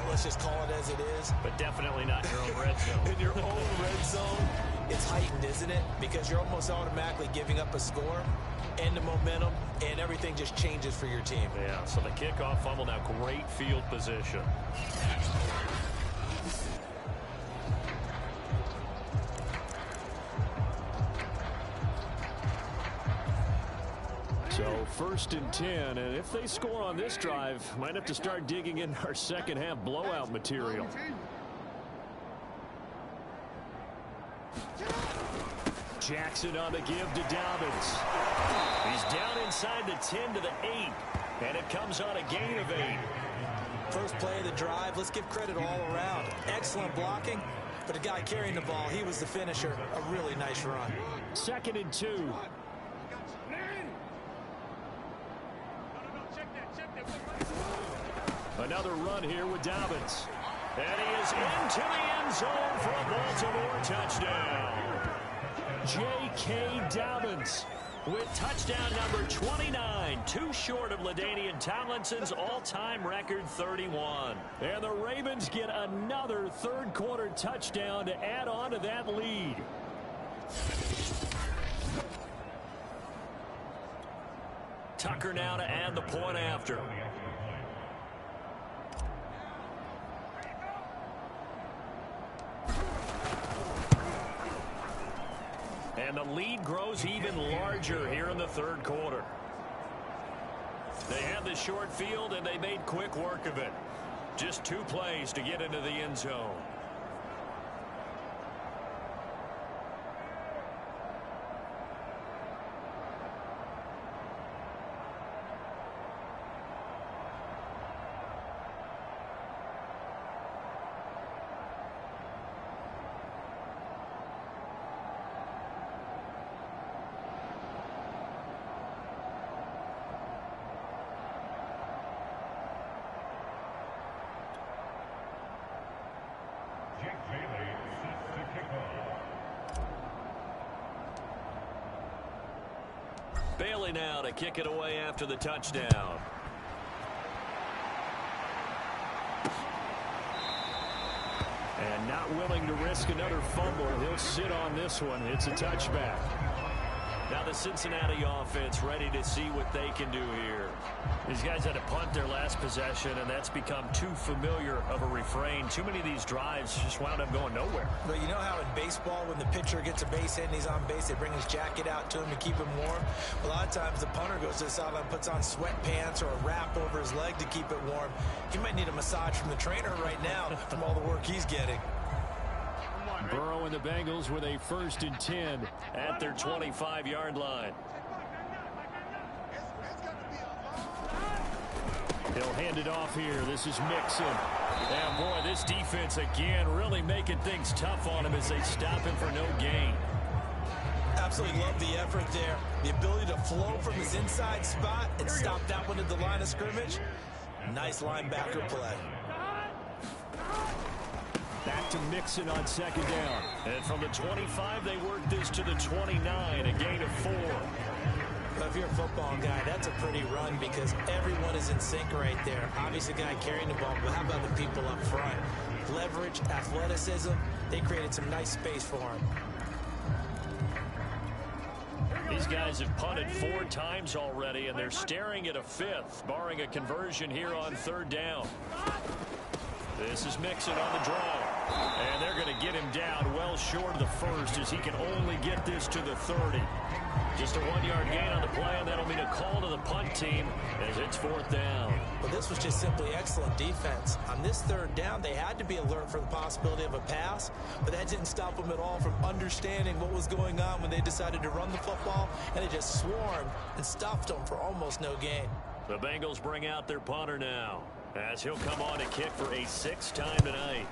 Let's just call it as it is. But definitely not in your own red zone. In your own red zone, it's heightened, isn't it? Because you're almost automatically giving up a score and the momentum, and everything just changes for your team. Yeah, so the kickoff fumble, now great field position. So 1st and 10, and if they score on this drive, might have to start digging in our second half blowout material. Jackson on the give to Dobbins. He's down inside the 10 to the 8, and it comes on a gain of 8. First play of the drive, let's give credit all around. Excellent blocking, but the guy carrying the ball, he was the finisher. A really nice run. 2nd and 2. Another run here with Dobbins. And he is into the end zone for a Baltimore touchdown. J.K. Dobbins with touchdown number 29, 2 short of LaDainian Tomlinson's all-time record 31. And the Ravens get another third quarter touchdown to add on to that lead. Tucker now to add the point after. And the lead grows even larger here in the third quarter. They had the short field, and they made quick work of it. Just 2 plays to get into the end zone. Bailey now to kick it away after the touchdown. And not willing to risk another fumble. He'll sit on this one. It's a touchback. Now the Cincinnati offense ready to see what they can do here. These guys had to punt their last possession, and that's become too familiar of a refrain. Too many of these drives just wound up going nowhere. But you know how in baseball, when the pitcher gets a base hit and he's on base, they bring his jacket out to him to keep him warm? A lot of times the punter goes to the sideline, puts on sweatpants or a wrap over his leg to keep it warm. He might need a massage from the trainer right now from all the work he's getting. Burrow and the Bengals with a 1st and 10 at their 25-yard line. He'll hand it off here. This is Mixon. And boy, this defense again really making things tough on him as they stop him for no gain. Absolutely love the effort there. The ability to flow from his inside spot and stop that one at the line of scrimmage. Nice linebacker play. Back to Mixon on 2nd down. And from the 25, they work this to the 29, a gain of 4. But if you're a football guy, that's a pretty run because everyone is in sync right there. Obviously, the guy carrying the ball, but how about the people up front? Leverage, athleticism, they created some nice space for him. These guys have punted 4 times already, and they're staring at a 5th, barring a conversion here on 3rd down. This is Mixon on the draw. And they're going to get him down well short of the 1st as he can only get this to the 30. Just a 1-yard gain on the play, and that'll mean a call to the punt team as it's 4th down. Well, this was just simply excellent defense. On this 3rd down, they had to be alert for the possibility of a pass, but that didn't stop them at all from understanding what was going on when they decided to run the football, and they just swarmed and stuffed them for almost no gain. The Bengals bring out their punter now, as he'll come on to kick for a 6th time tonight.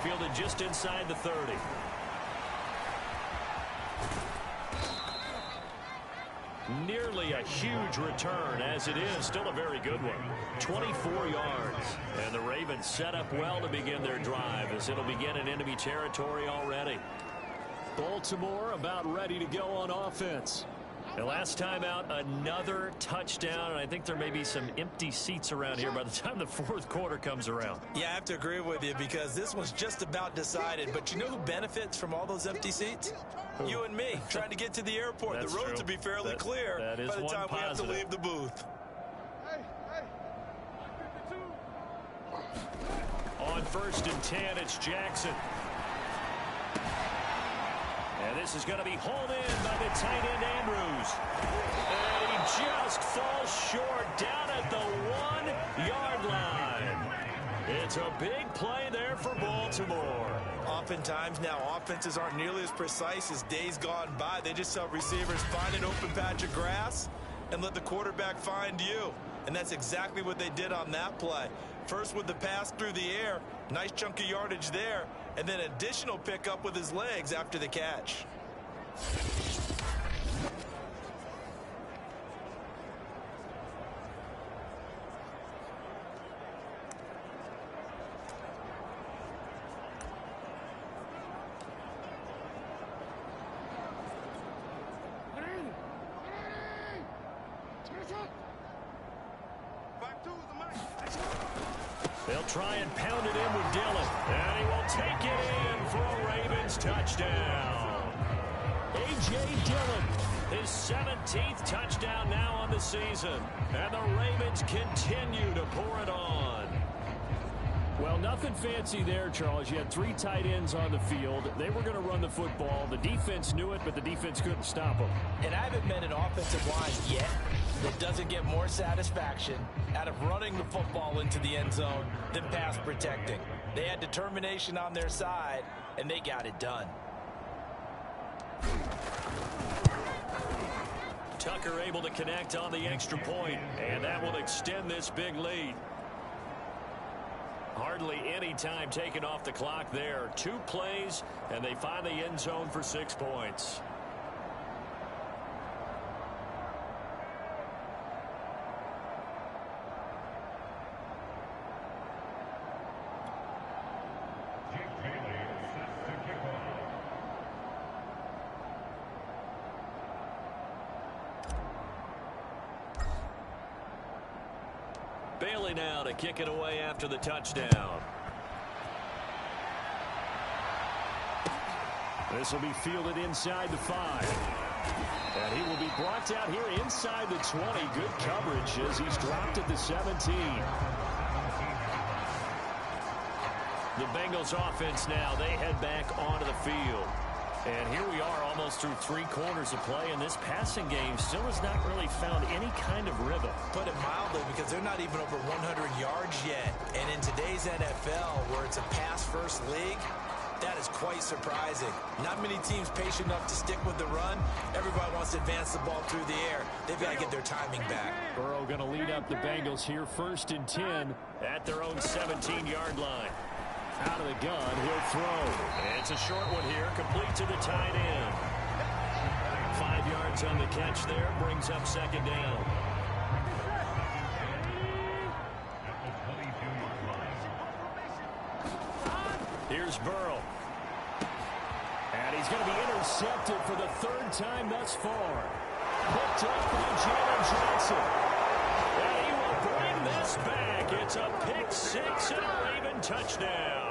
Fielded just inside the 30. Nearly a huge return, as it is still a very good one. 24 yards. And the Ravens set up well to begin their drive as it'll begin in enemy territory already. Baltimore about ready to go on offense. The last time out, another touchdown, and I think there may be some empty seats around here by the time the 4th quarter comes around. Yeah, I have to agree with you because this one's just about decided. But you know who benefits from all those empty seats? You and me, trying to get to the airport. That's the roads true. will be fairly clear that is by the one time we have to positive. leave the booth. On 1st and 10, it's Jackson. And this is going to be hauled in by the tight end Andrews. And he just falls short down at the 1-yard line. It's a big play there for Baltimore. Oftentimes now offenses aren't nearly as precise as days gone by. They just help receivers find an open patch of grass and let the quarterback find you. And that's exactly what they did on that play. First with the pass through the air, nice chunk of yardage there, and then additional pickup with his legs after the catch. They'll try and pound it in with Dillon. And he will take it in for a Ravens touchdown. A.J. Dillon, his 17th touchdown now on the season. And the Ravens continue to pour it on. Well, nothing fancy there, Charles. You had 3 tight ends on the field. They were going to run the football. The defense knew it, but the defense couldn't stop them. And I haven't met an offensive line yet that doesn't get more satisfaction out of running the football into the end zone than pass protecting. They had determination on their side, and they got it done. Tucker able to connect on the extra point, and that will extend this big lead. Hardly any time taken off the clock there. 2 plays, and they find the end zone for 6 points. Bailey now to kick it away after the touchdown. This will be fielded inside the 5. And he will be brought down here inside the 20. Good coverage as he's dropped at the 17. The Bengals offense now, they head back onto the field. And here we are almost through 3 quarters of play, and this passing game still has not really found any kind of rhythm. Put it mildly, because they're not even over 100 yards yet. And in today's NFL, where it's a pass-first league, that is quite surprising. Not many teams patient enough to stick with the run. Everybody wants to advance the ball through the air. They've got to get their timing back. Burrow going to lead up the Bengals here 1st and 10 at their own 17-yard line. Out of the gun, he'll throw. It's a short one here, complete to the tight end. 5 yards on the catch there, brings up 2nd down. Here's Burrow. And he's going to be intercepted for the 3rd time thus far. Picked up by Jalen Johnson. And he will bring this back. It's a pick 6 and a Raven touchdown.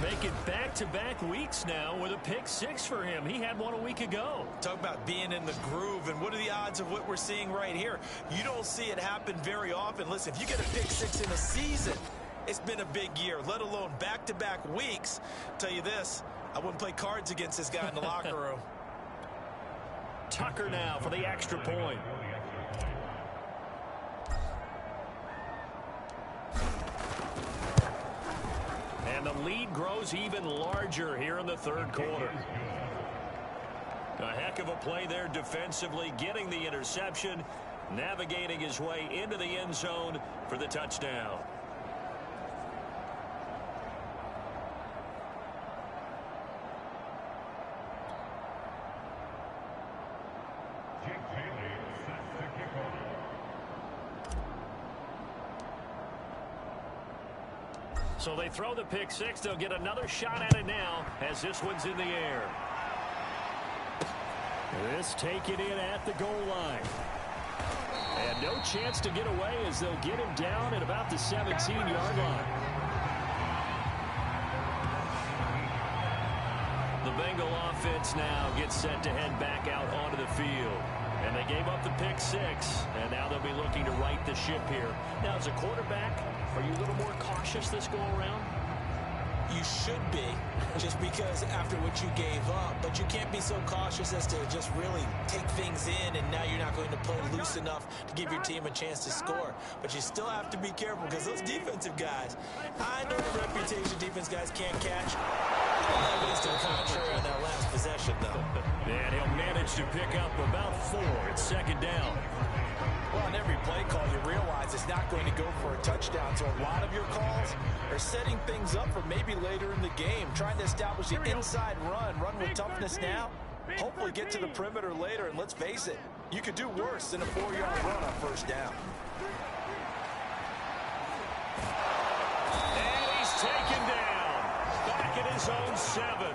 Make it back-to-back weeks now with a pick 6 for him. He had one a week ago. Talk about being in the groove, and what are the odds of what we're seeing right here? You don't see it happen very often. Listen, if you get a pick 6 in a season, it's been a big year, let alone back-to-back weeks. Tell you this, I wouldn't play cards against this guy in the locker room. Tucker now for the extra point. And the lead grows even larger here in the 3rd quarter. A heck of a play there defensively, getting the interception, navigating his way into the end zone for the touchdown. So they throw the pick 6. They'll get another shot at it now as this one's in the air. This taken in at the goal line. And no chance to get away as they'll get him down at about the 17-yard line. The Bengal offense now gets set to head back out onto the field. And they gave up the pick 6, and now they'll be looking to right the ship here. Now, as a quarterback, are you a little more cautious this go-around? You should be, just because after what you gave up. But you can't be so cautious as to just really take things in, and now you're not going to play loose enough to give your team a chance to score. But you still have to be careful, because those defensive guys, I know the reputation defense guys can't catch. Evidence to the contrary on that last possession, though. And he'll manage to pick up about 4. It's 2nd down. Well, on every play call, you realize it's not going to go for a touchdown. So a lot of your calls are setting things up for maybe later in the game, trying to establish the inside run with toughness now, hopefully get to the perimeter later. And let's face it, you could do worse than a 4-yard run on 1st down. And he's taken down. Back at his own 7.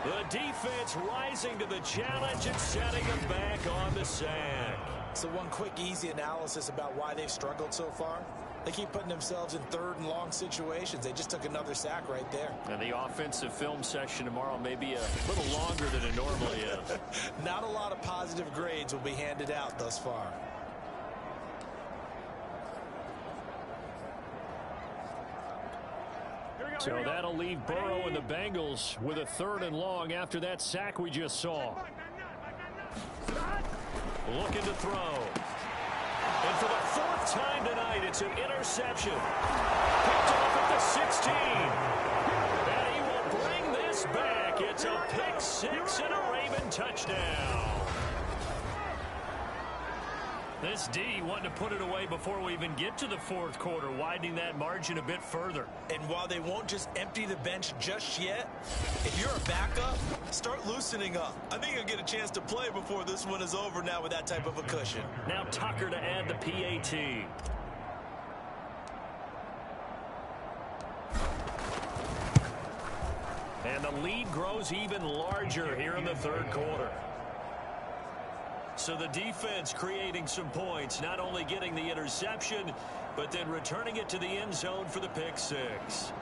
The defense rising to the challenge and setting him back on the sack. So one quick, easy analysis about why they've struggled so far. They keep putting themselves in 3rd and long situations. They just took another sack right there. And the offensive film session tomorrow may be a little longer than it normally is. Not a lot of positive grades will be handed out thus far. So that'll leave Burrow and the Bengals with a 3rd and long after that sack we just saw. Looking to throw. And for the 4th time tonight, it's an interception. Picked off at the 16. And he will bring this back. It's a pick 6 and a Raven touchdown. This D wanting to put it away before we even get to the 4th quarter, widening that margin a bit further. And while they won't just empty the bench just yet, if you're a backup, start loosening up. I think you'll get a chance to play before this one is over now with that type of a cushion. Now Tucker to add the PAT. And the lead grows even larger here in the 3rd quarter. So the defense creating some points, not only getting the interception, but then returning it to the end zone for the pick six.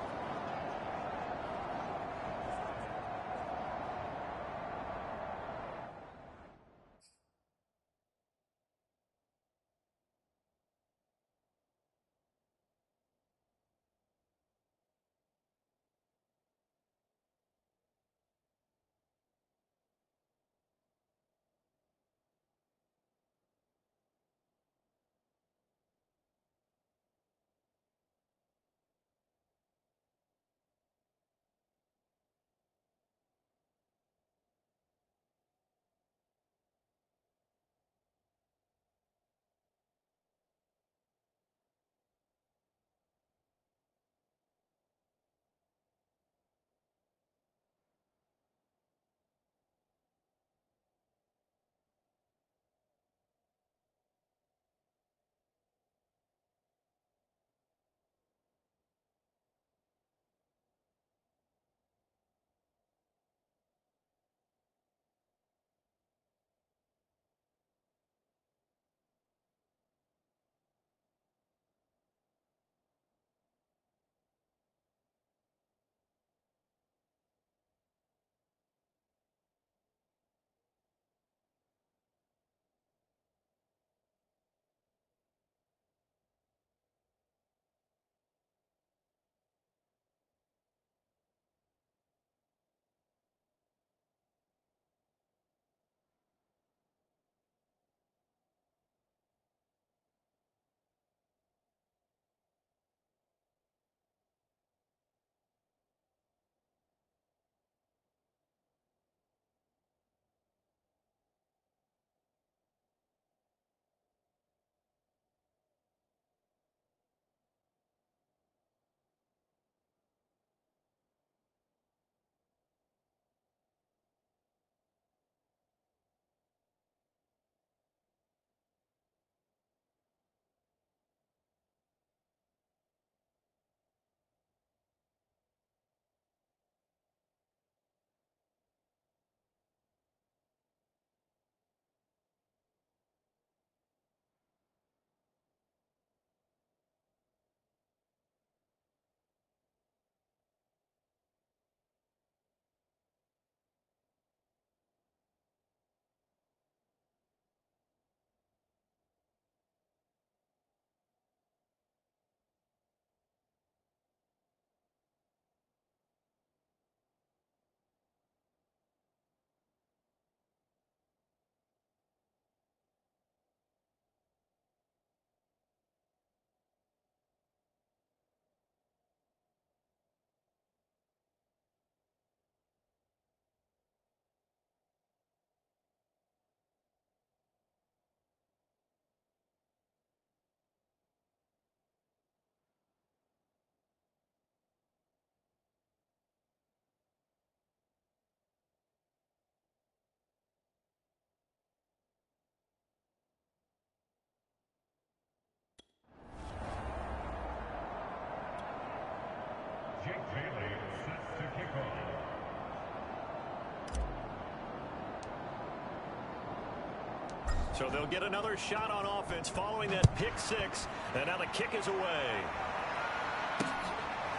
So they'll get another shot on offense following that pick six. And now the kick is away.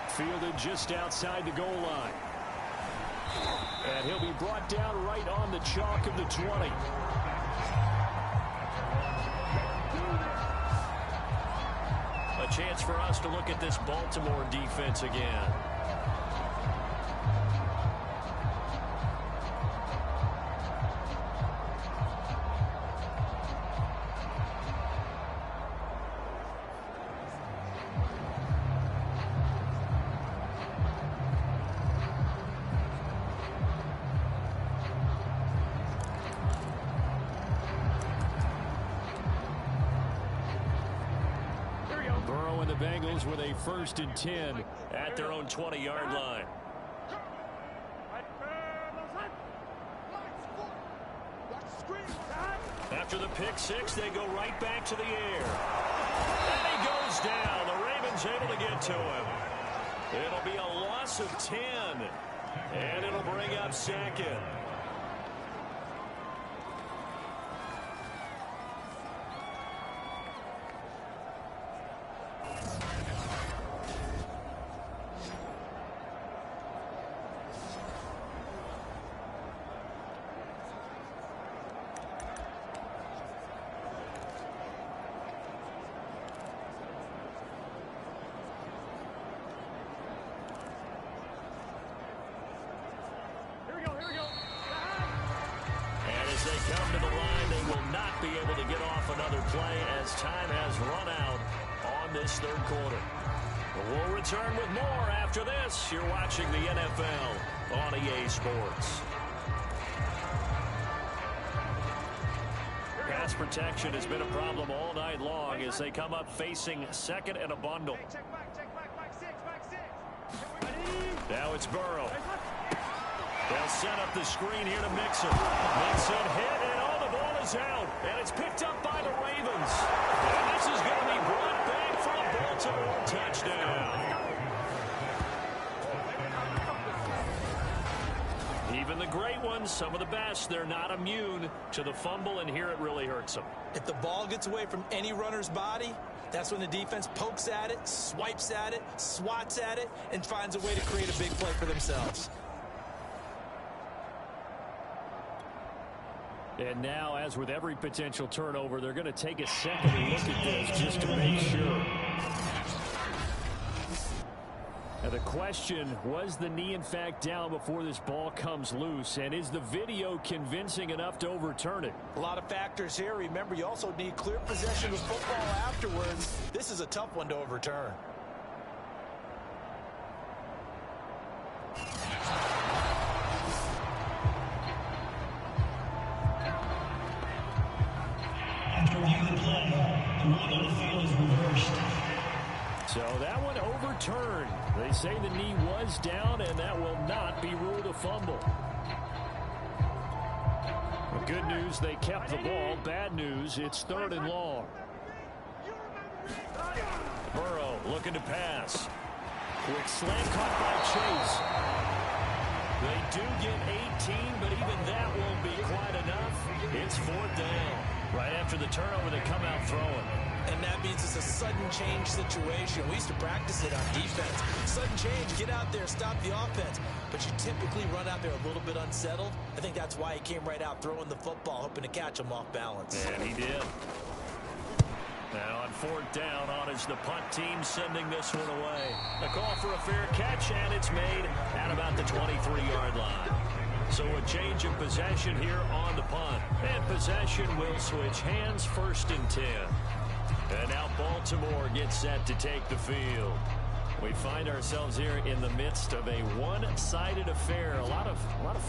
Fielded just outside the goal line. And he'll be brought down right on the chalk of the 20. A chance for us to look at this Baltimore defense again. Bengals with a 1st and 10 at their own 20-yard line. After the pick six, they go right back to the air. And he goes down. The Ravens able to get to him. It'll be a loss of 10. And it'll bring up second. as time has run out on this third quarter. We'll return with more after this. You're watching the NFL on EA Sports. Pass protection has been a problem all night long as they come up facing second and a bundle. Now it's Burrow. They'll set up the screen here to Mixon. Mixon hit, and the ball is out. And it's picked up by the Ravens. And this is going to be brought back for a Baltimore touchdown. Even the great ones, some of the best, they're not immune to the fumble, and here it really hurts them. If the ball gets away from any runner's body, that's when the defense pokes at it, swipes at it, swats at it, and finds a way to create a big play for themselves. And now, as with every potential turnover, they're going to take a second look at this just to make sure. Now the question, was the knee in fact down before this ball comes loose? And is the video convincing enough to overturn it? A lot of factors here. Remember, you also need clear possession of football afterwards. This is a tough one to overturn. After review the play, the ruling on the field is reversed. So that one overturned. They say the knee was down, and that will not be ruled a fumble. The good news, they kept the ball. Bad news, it's 3rd and long. Burrow looking to pass. Quick slant caught by Chase. They do get 18, but even that won't be quite enough. It's 4th down. Right after the turnover, they come out throwing. And that means it's a sudden change situation. We used to practice it on defense. Sudden change, get out there, stop the offense. But you typically run out there a little bit unsettled. I think that's why he came right out throwing the football, hoping to catch him off balance. And he did. Now on 4th down, on is the punt team sending this one away. A call for a fair catch, and it's made at about the 23-yard line. So a change in possession here on the punt. And possession will switch hands, 1st and 10. And now Baltimore gets set to take the field. We find ourselves here in the midst of a one-sided affair. A lot of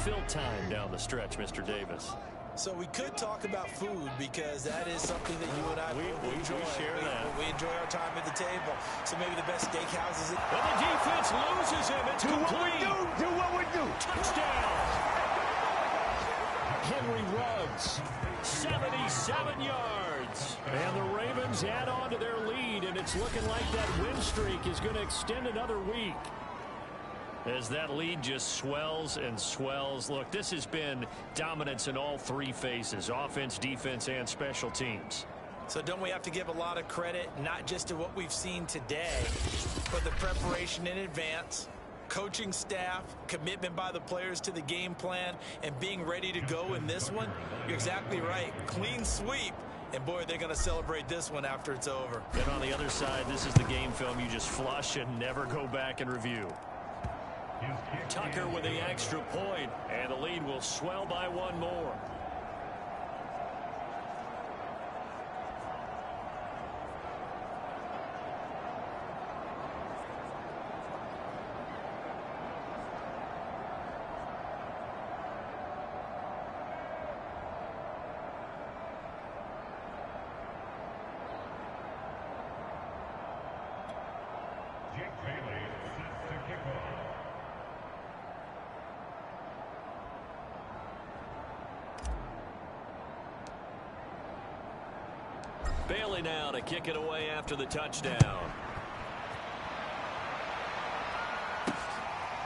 fill time down the stretch, Mr. Davis. So we could talk about food because that is something that you and I we enjoy. Share that. We enjoy our time at the table. So maybe the best steakhouses. And the defense loses him. It's complete. Do what we do. Touchdown. Henry Ruggs, 77 yards. And the Ravens add on to their lead, and it's looking like that win streak is going to extend another week. As that lead just swells and swells. Look, this has been dominance in all 3 phases, offense, defense, and special teams. So don't we have to give a lot of credit, not just to what we've seen today, but the preparation in advance, coaching staff, commitment by the players to the game plan, and being ready to go in this one? You're exactly right. Clean sweep. And, boy, they're going to celebrate this one after it's over. And on the other side, this is the game film you just flush and never go back and review. Tucker with the extra point, and the lead will swell by 1 more. Bailey now to kick it away after the touchdown.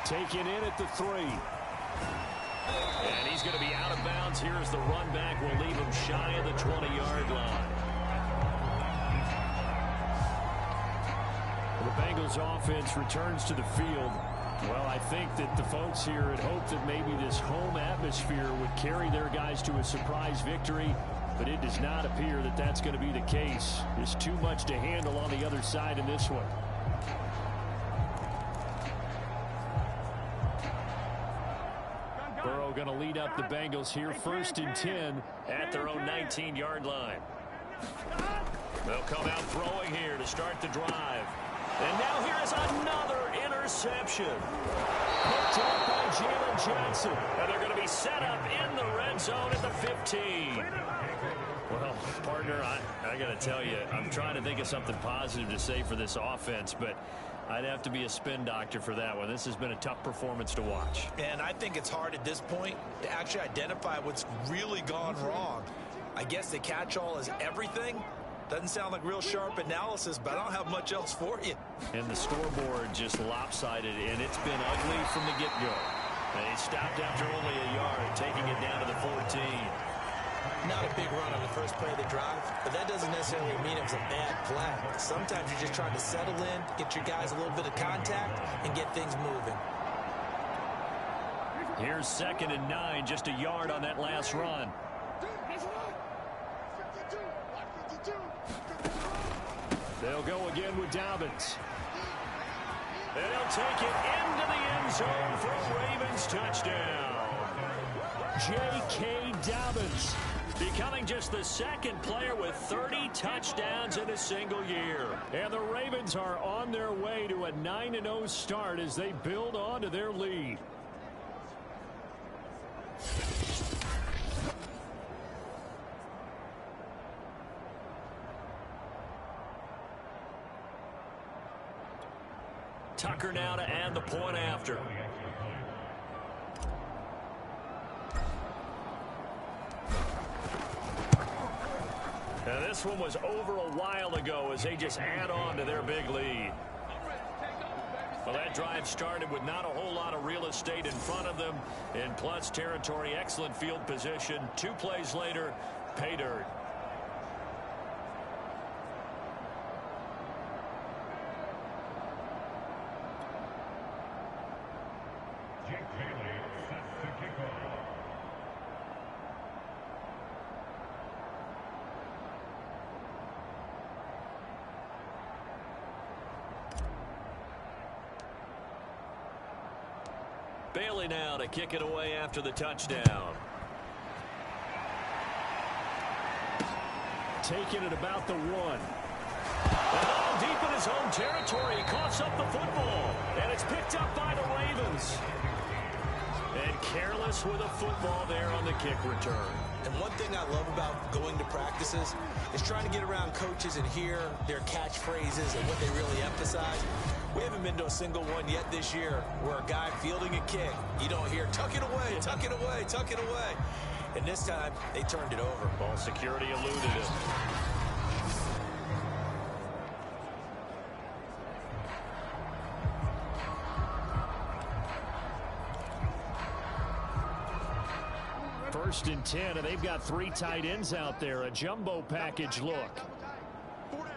Taken in at the 3. And he's going to be out of bounds. Here's the run back. Will leave him shy of the 20-yard line. The Bengals offense returns to the field. Well, I think that the folks here had hoped that maybe this home atmosphere would carry their guys to a surprise victory, but it does not appear that that's going to be the case. There's too much to handle on the other side in this one. Burrow going to lead up the Bengals here, 1st and 10 at their own 19-yard line. They'll come out throwing here to start the drive. And now here is another interception. Picked up by Jalen Johnson. And they're going to be set up in the red zone at the 15. Well, partner, I got to tell you, I'm trying to think of something positive to say for this offense, but I'd have to be a spin doctor for that one. This has been a tough performance to watch. And I think it's hard at this point to actually identify what's really gone wrong. I guess the catch-all is everything. Doesn't sound like real sharp analysis, but I don't have much else for you. And the scoreboard just lopsided, and it's been ugly from the get-go. They stopped after only a yard, taking it down to the 14. Not a big run on the first play of the drive, but that doesn't necessarily mean it was a bad play. Sometimes you're just trying to settle in, get your guys a little bit of contact, and get things moving. Here's 2nd and 9, just a yard on that last run. They'll go again with Dobbins. And he'll take it into the end zone for a Ravens touchdown. J.K. Dobbins, becoming just the 2nd player with 30 touchdowns in a single year. And the Ravens are on their way to a 9-0 start as they build on to their lead. Tucker now to add the point after. Now this one was over a while ago as they just add on to their big lead. Well, that drive started with not a whole lot of real estate in front of them. In plus territory, excellent field position. 2 plays later, pay dirt. Bailey now to kick it away after the touchdown. Taking it about the 1. And deep in his home territory, he coughs up the football. And it's picked up by the Ravens. And careless with a football there on the kick return. And one thing I love about going to practices is trying to get around coaches and hear their catchphrases and what they really emphasize. We haven't been to a single one yet this year where a guy fielding a kick, you don't hear, tuck it away, tuck it away, tuck it away. And this time, they turned it over. Ball security eluded him. First and 10, and they've got 3 tight ends out there. A jumbo package look. 4 down.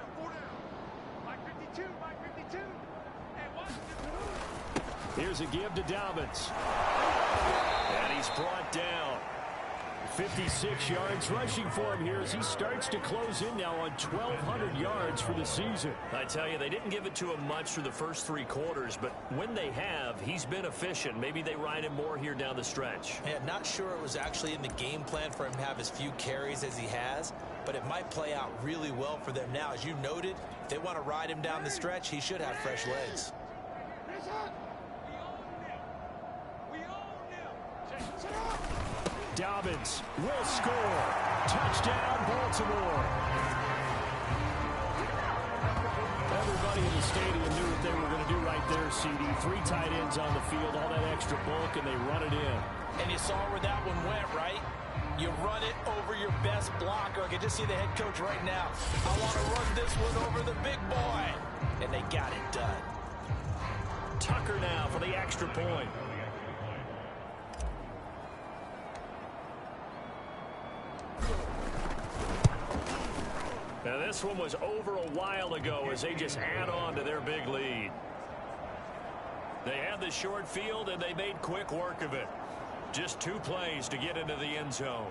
Mike 52, Mike 52. And watch it. Here's a give to Dobbins. And he's brought down. 56 yards rushing for him here as he starts to close in now on 1,200 yards for the season. I tell you, they didn't give it to him much through the first 3 quarters, but when they have, he's been efficient. Maybe they ride him more here down the stretch. Yeah, not sure it was actually in the game plan for him to have as few carries as he has, but it might play out really well for them now. As you noted, if they want to ride him down the stretch, he should have fresh legs. Dobbins will score. Touchdown, Baltimore. Everybody in the stadium knew what they were going to do right there, CD. 3 tight ends on the field, all that extra bulk, and they run it in. And you saw where that one went, right? You run it over your best blocker. I can just see the head coach right now. I want to run this one over the big boy. And they got it done. Tucker now for the extra point. Now this one was over a while ago as they just add on to their big lead. They had the short field and they made quick work of it. Just 2 plays to get into the end zone.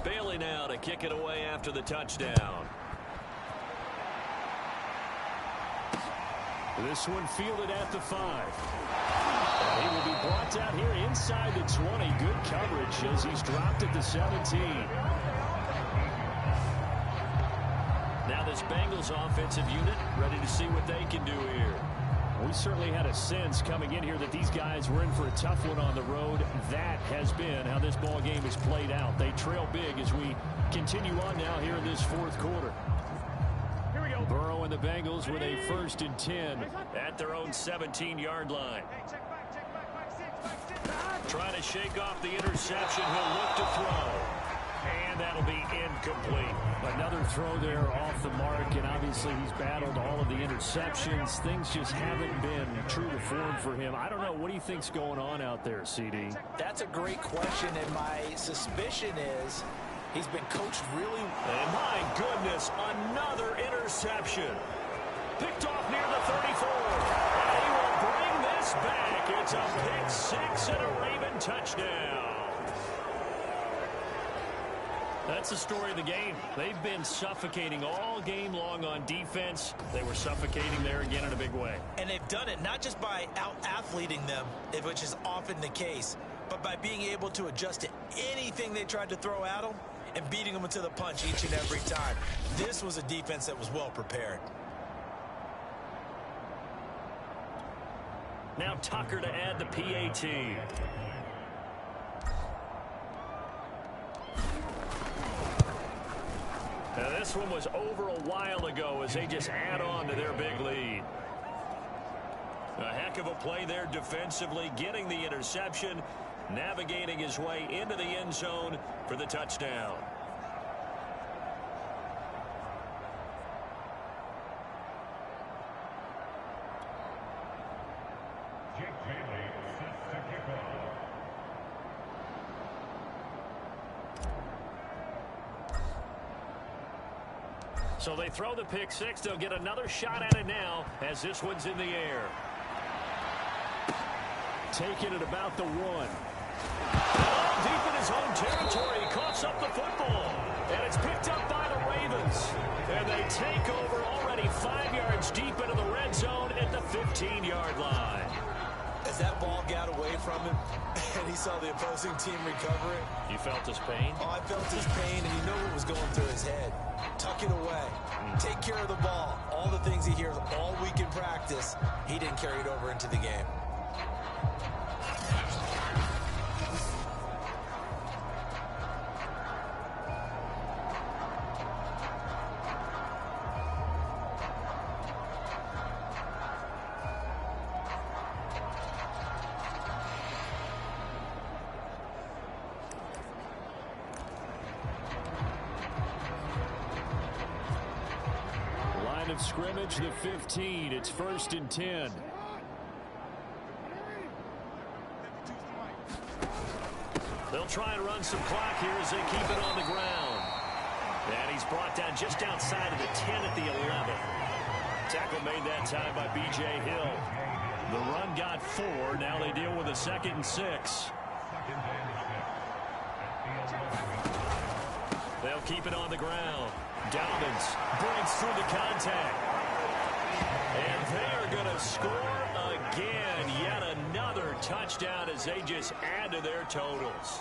Bailey now to kick it away after the touchdown. This one fielded at the 5. And he will be brought down here inside the 20. Good coverage as he's dropped at the 17. Now this Bengals offensive unit ready to see what they can do here. We certainly had a sense coming in here that these guys were in for a tough one on the road. That has been how this ball game has played out. They trail big as we continue on now here in this fourth quarter. Here we go. Burrow and the Bengals with a 1st and 10. At their own 17-yard line. Hey, check back, 6. Trying to shake off the interception. He'll look to throw. And that'll be incomplete. Another throw there off the mark, and obviously he's battled all of the interceptions. Things just haven't been true to form for him. I don't know. What do you think's going on out there, CD? That's a great question, and my suspicion is he's been coached really. And my goodness, another interception. Picked off near the 34. And he will bring this back. It's a pick 6 and a Raven touchdown. That's the story of the game. They've been suffocating all game long on defense. They were suffocating there again in a big way. And they've done it not just by out-athleting them, which is often the case, but by being able to adjust to anything they tried to throw at them and beating them to the punch each and every time. This was a defense that was well prepared. Now Tucker to add the PAT. Now this one was over a while ago as they just add on to their big lead. A heck of a play there defensively, getting the interception, navigating his way into the end zone for the touchdown. So they throw the pick 6. They'll get another shot at it now as this one's in the air. Taking it about the 1. Deep in his own territory, he coughs up the football. And it's picked up by the Ravens. And they take over already 5 yards deep into the red zone at the 15-yard line. As that ball got away from him and he saw the opposing team recover it. You felt his pain? Oh, I felt his pain, and you know what was going through his head. Tuck it away. Take care of the ball. All the things he hears all week in practice, he didn't carry it over into the game. Of scrimmage, the 15. It's 1st and 10. They'll try and run some clock here as they keep it on the ground. And he's brought down just outside of the 10 at the 11. Tackle made that time by B.J. Hill. The run got 4. Now they deal with a 2nd and 6. They'll keep it on the ground. Dobbins breaks through the contact. And they are going to score again. Yet another touchdown as they just add to their totals.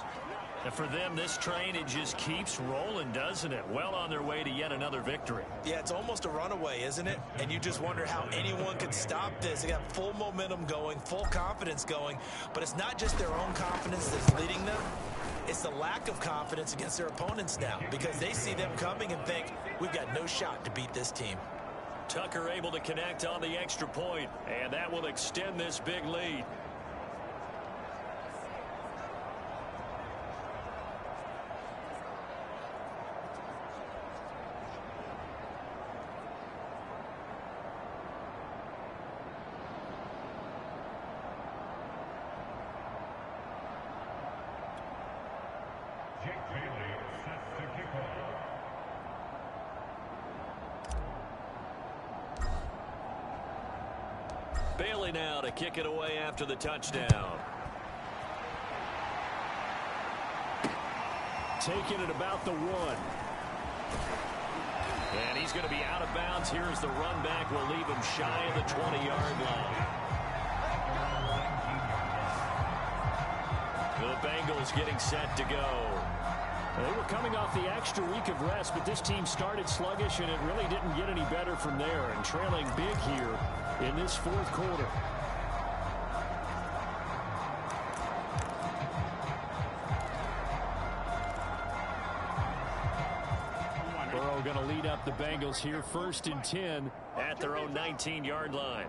And for them, this train, it just keeps rolling, doesn't it? Well on their way to yet another victory. Yeah, it's almost a runaway, isn't it? And you just wonder how anyone could stop this. They got full momentum going, full confidence going. But it's not just their own confidence that's leading them. It's the lack of confidence against their opponents now because they see them coming and think, we've got no shot to beat this team. Tucker able to connect on the extra point, and that will extend this big lead. Bailey now to kick it away after the touchdown. taken at about the 1. And he's going to be out of bounds here as the run back will leave him shy of the 20-yard line. The Bengals getting set to go. They were coming off the extra week of rest, but this team started sluggish, and it really didn't get any better from there, and trailing big here in this fourth quarter. Burrow going to lead up the Bengals here, 1st and 10 at their own 19-yard line.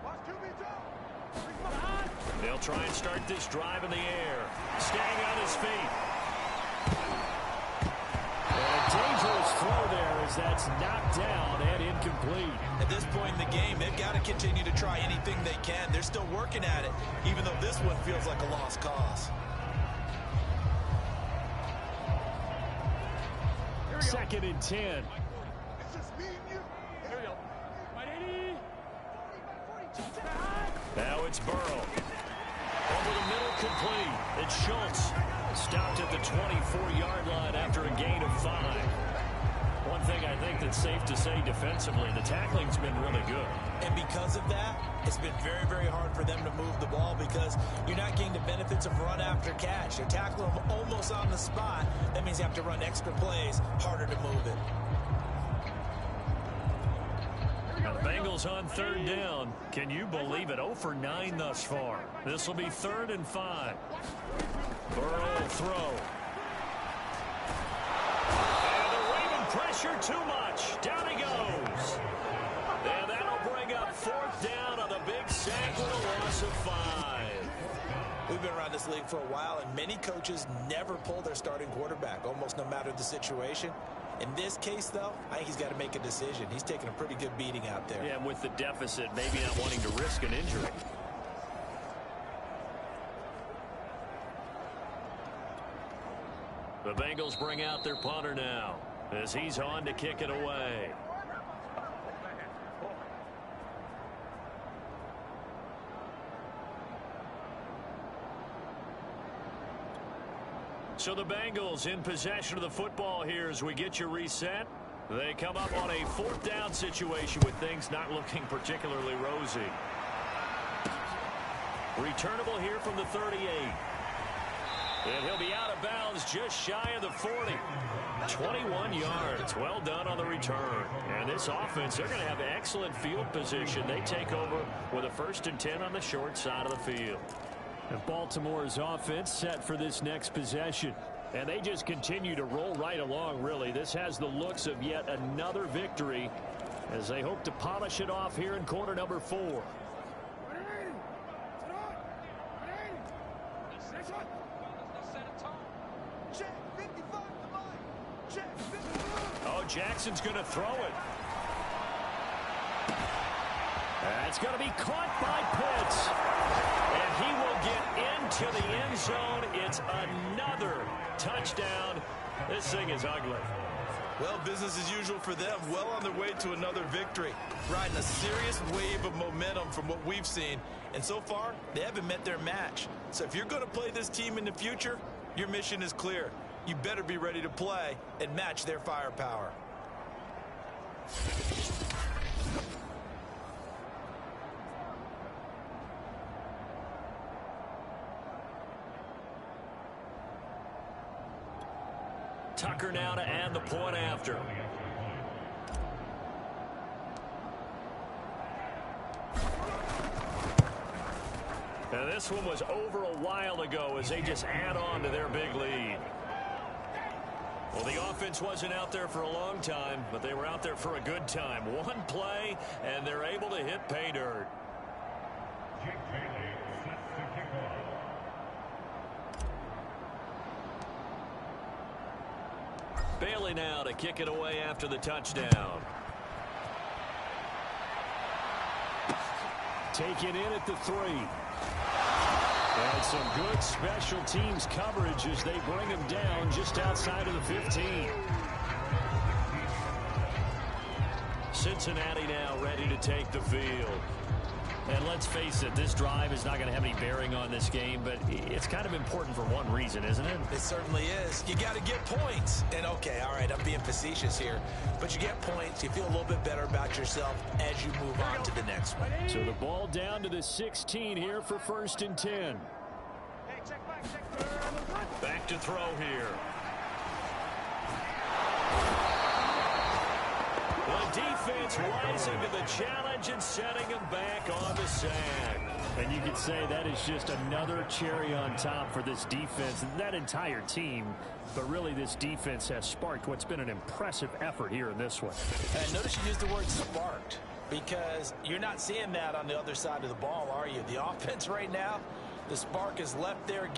They'll try and start this drive in the air. Staying on his feet. And a dangerous throw there as that's knocked down and incomplete. At this point in the game, they've got to continue to try anything they can. They're still working at it, even though this one feels like a lost cause. 2nd and 10. Now it's Burrow. Over the middle, complete. It's Schultz. Stopped at the 24-yard line after a gain of 5. One thing I think that's safe to say defensively, the tackling's been really good. And because of that, it's been very, very hard for them to move the ball because you're not getting the benefits of run after catch. You're tackling them almost on the spot. That means you have to run extra plays, harder to move it. Now the Bengals on 3rd down. Can you believe it? 0 for 9 thus far. This will be 3rd and 5. Burrow will throw. And the Raven pressure too much. Down he goes. And that'll bring up 4th down on the big sack with a loss of 5. We've been around this league for a while, and many coaches never pull their starting quarterback, almost no matter the situation. In this case, though, I think he's got to make a decision. He's taking a pretty good beating out there. Yeah, and with the deficit, maybe not wanting to risk an injury. The Bengals bring out their punter now as he's on to kick it away. So the Bengals in possession of the football here as we get you reset. They come up on a 4th down situation with things not looking particularly rosy. Returnable here from the 38. And he'll be out of bounds just shy of the 40. 21 yards. Well done on the return. And this offense, they're going to have excellent field position. They take over with a 1st and 10 on the short side of the field. And Baltimore's offense set for this next possession. And they just continue to roll right along, really. This has the looks of yet another victory as they hope to polish it off here in quarter number 4. Oh, Jackson's going to throw it. That's going to be caught by Pitts. And he will get into the end zone. It's another touchdown. This thing is ugly. Well, business as usual for them. Well on their way to another victory. Riding a serious wave of momentum from what we've seen. And so far, they haven't met their match. So if you're going to play this team in the future, your mission is clear. You better be ready to play and match their firepower. Tucker now to add the point after. Now this one was over a while ago as they just add on to their big lead. Well, the offense wasn't out there for a long time, but they were out there for a good time. One play, and they're able to hit pay dirt. Bailey now to kick it away after the touchdown. Taken in at the 3. And some good special teams coverage as they bring him down just outside of the 15. Cincinnati now ready to take the field. And let's face it, this drive is not going to have any bearing on this game, but it's kind of important for one reason, isn't it? It certainly is. You got to get points. And, okay, all right, I'm being facetious here. But you get points. You feel a little bit better about yourself as you move on to the next one. So the ball down to the 16 here for 1st and 10. Hey, check back, check. Back to throw here. The defense rising to the challenge and setting him back on the sack. And you could say that is just another cherry on top for this defense and that entire team. But really, this defense has sparked what's been an impressive effort here in this one. And notice you used the word sparked, because you're not seeing that on the other side of the ball, are you? The offense right now, the spark is left there.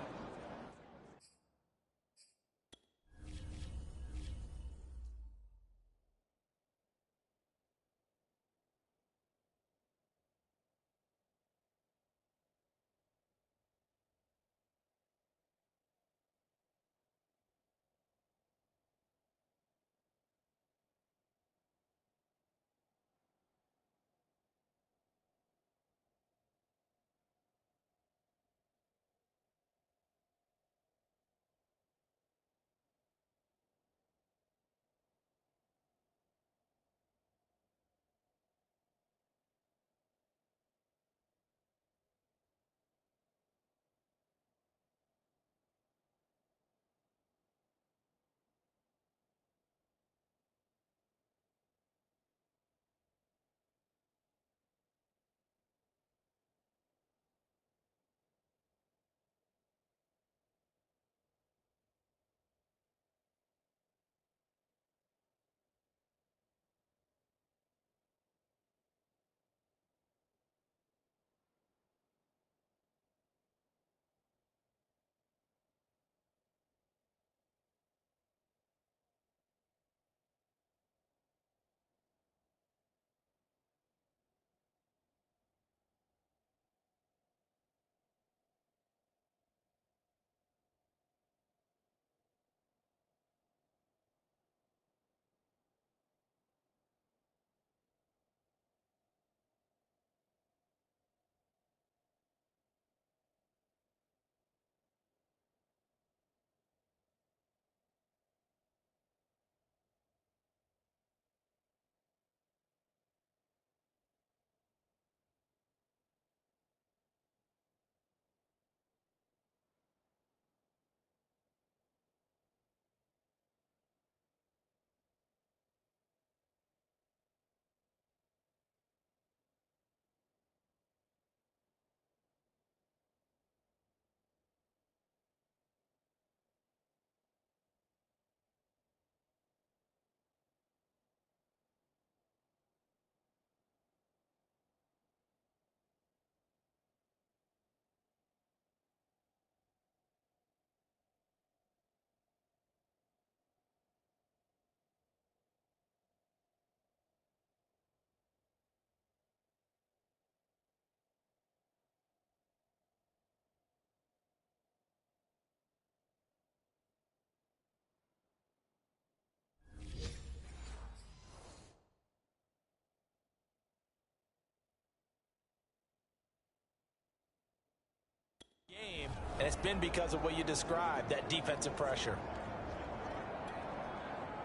Game, and it's been because of what you described, that defensive pressure.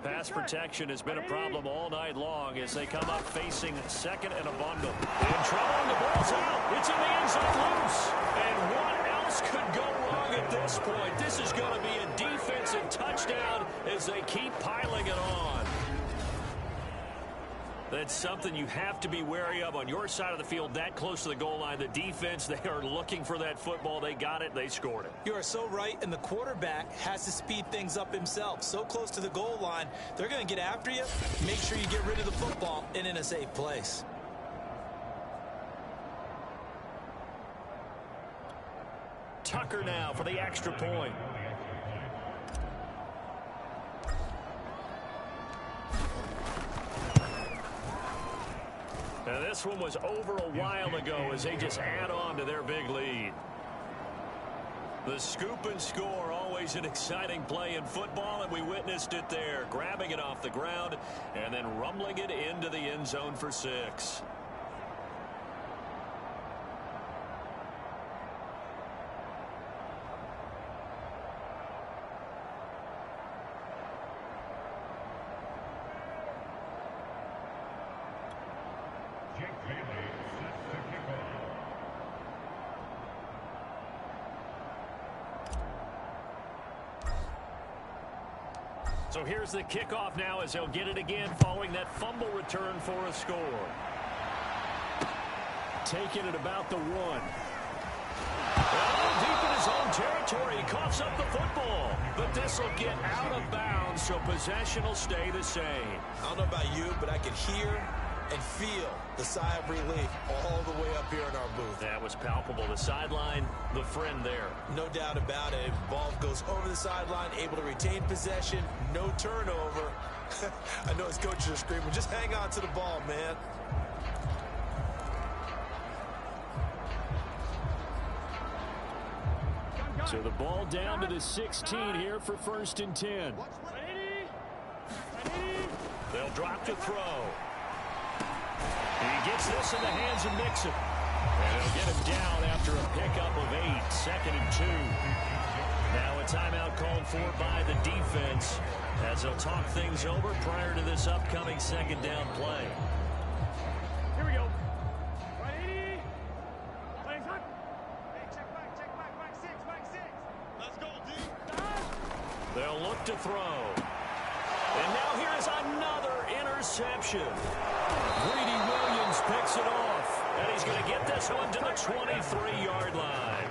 Pass protection has been a problem all night long as they come up facing second and a bundle. In trouble, the ball's out. It's in the end zone loose. And what else could go wrong at this point? This is going to be a defensive touchdown as they keep piling it on. That's something you have to be wary of on your side of the field, that close to the goal line. The defense, they are looking for that football. They got it. They scored it. You are so right, and the quarterback has to speed things up himself. So close to the goal line, they're going to get after you. Make sure you get rid of the football and in a safe place. Tucker now for the extra point. Now this one was over a while ago as they just add on to their big lead. The scoop and score, always an exciting play in football, and we witnessed it there, grabbing it off the ground and then rumbling it into the end zone for 6. So here's the kickoff now as he'll get it again following that fumble return for a score. Taking it about the 1. Well, deep in his own territory, he coughs up the football. But this will get out of bounds, so possession will stay the same. I don't know about you, but I can hear and feel the sigh of relief all the way up here in our booth. That was palpable. The sideline, the friend there. No doubt about it. Ball goes over the sideline, able to retain possession, no turnover. I know his coaches are screaming, just hang on to the ball, man. So the ball down to the 16 here for 1st and 10. They'll drop to throw. He gets this in the hands of Mixon. And he'll get him down after a pickup of 8, 2nd and 2. Now a timeout called for by the defense as they'll talk things over prior to this upcoming 2nd down play. Here we go. 180. Playing hot. Hey, check back, 6. Let's go, D. They'll look to throw. And now here is another interception. Greedy Williams picks it off. And he's going to get this one to the 23-yard line.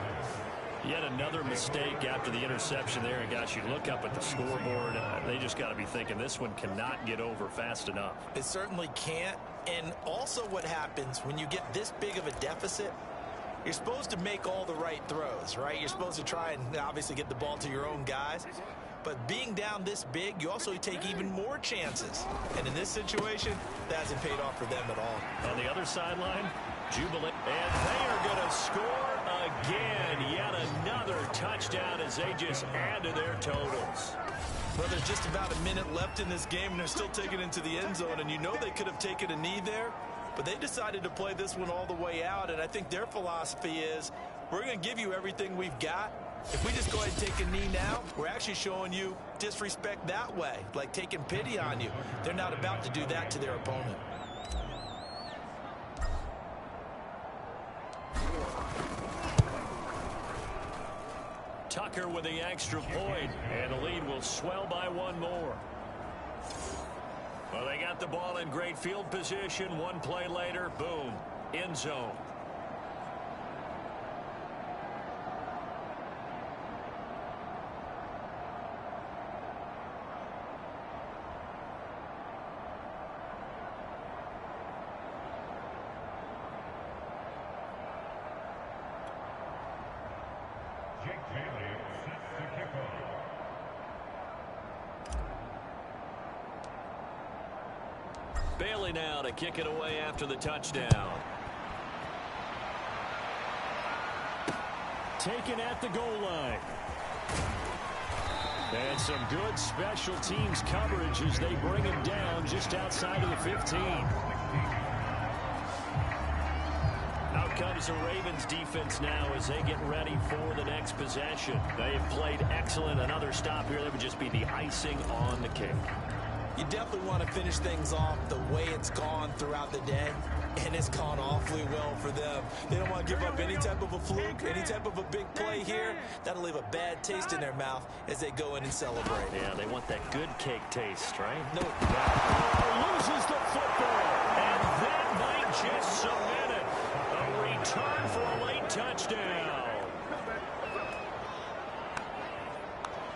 Yet another mistake after the interception there. And, gosh, you look up at the scoreboard. They just got to be thinking this one cannot get over fast enough. It certainly can't. And also what happens when you get this big of a deficit, you're supposed to make all the right throws, right? You're supposed to try and obviously get the ball to your own guys. But being down this big, you also take even more chances. And in this situation, that hasn't paid off for them at all. On the other sideline, jubilant. And they are going to score again. Yet another touchdown as they just add to their totals. Well, there's just about a minute left in this game, and they're still taking it into the end zone. And you know they could have taken a knee there, but they decided to play this one all the way out. And I think their philosophy is, we're going to give you everything we've got. If we just go ahead and take a knee now, we're actually showing you disrespect that way, like taking pity on you. They're not about to do that to their opponent. Tucker with the extra point, and the lead will swell by 1 more. Well, they got the ball in great field position. 1 play later, boom, end zone. Bailey now to kick it away after the touchdown. Taken at the goal line. And some good special teams coverage as they bring him down just outside of the 15. Out comes the Ravens defense now as they get ready for the next possession. They've played excellent. Another stop here, that would just be the icing on the cake. You definitely want to finish things off the way it's gone throughout the day, and it's gone awfully well for them. They don't want to give up any type of a fluke, any type of a big play here. That'll leave a bad taste in their mouth as they go in and celebrate. Yeah, they want that good cake taste, right? No. Loses the football. And that might just cement it. A return for a late touchdown.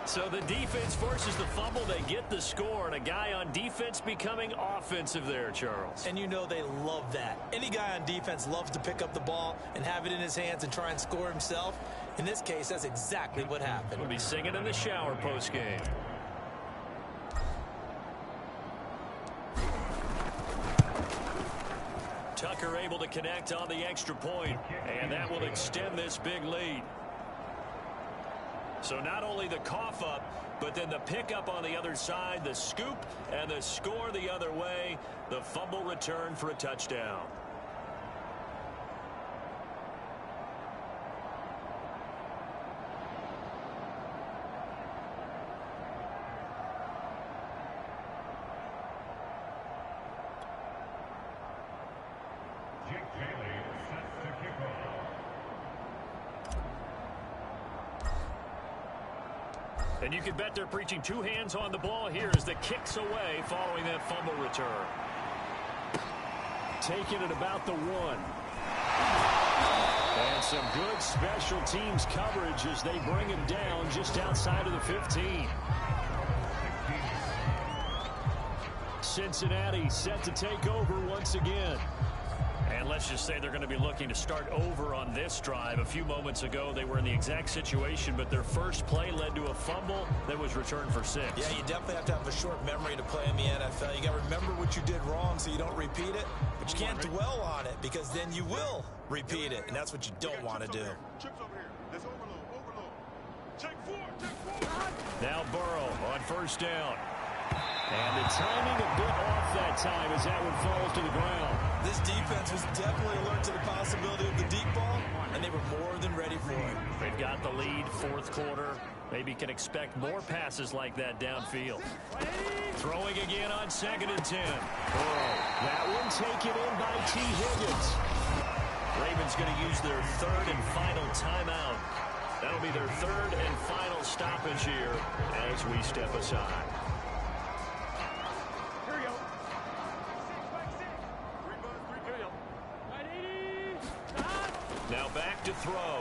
So the defense forces the fumble. They get the score, and a guy on defense becoming offensive there, Charles. And you know they love that. Any guy on defense loves to pick up the ball and have it in his hands and try and score himself. In this case, that's exactly what happened. We'll be singing in the shower post-game. Tucker able to connect on the extra point, and that will extend this big lead. So not only the cough up, but then the pickup on the other side, the scoop, and the score the other way, the fumble return for a touchdown. And you can bet they're preaching two hands on the ball here as the kick's away following that fumble return. Taking it about the 1. And some good special teams coverage as they bring him down just outside of the 15. Cincinnati set to take over once again. And let's just say they're going to be looking to start over on this drive. A few moments ago, they were in the exact situation, but their first play led to a fumble that was returned for 6. Yeah, you definitely have to have a short memory to play in the NFL. You got to remember what you did wrong so you don't repeat it, but you can't dwell on it because then you will repeat it, and that's what you don't want to do. Chips over here. Let's overload. Check 4. Now Burrow on first down. And the timing a bit off that time as that one falls to the ground. This defense was definitely alert to the possibility of the deep ball, and they were more than ready for it. They've got the lead, fourth quarter. Maybe can expect more passes like that downfield. Throwing again on 2nd and 10. Burrow. That one taken in by T. Higgins. Ravens going to use their third and final timeout. That'll be their third and final stoppage here as we step aside. Now back to throw.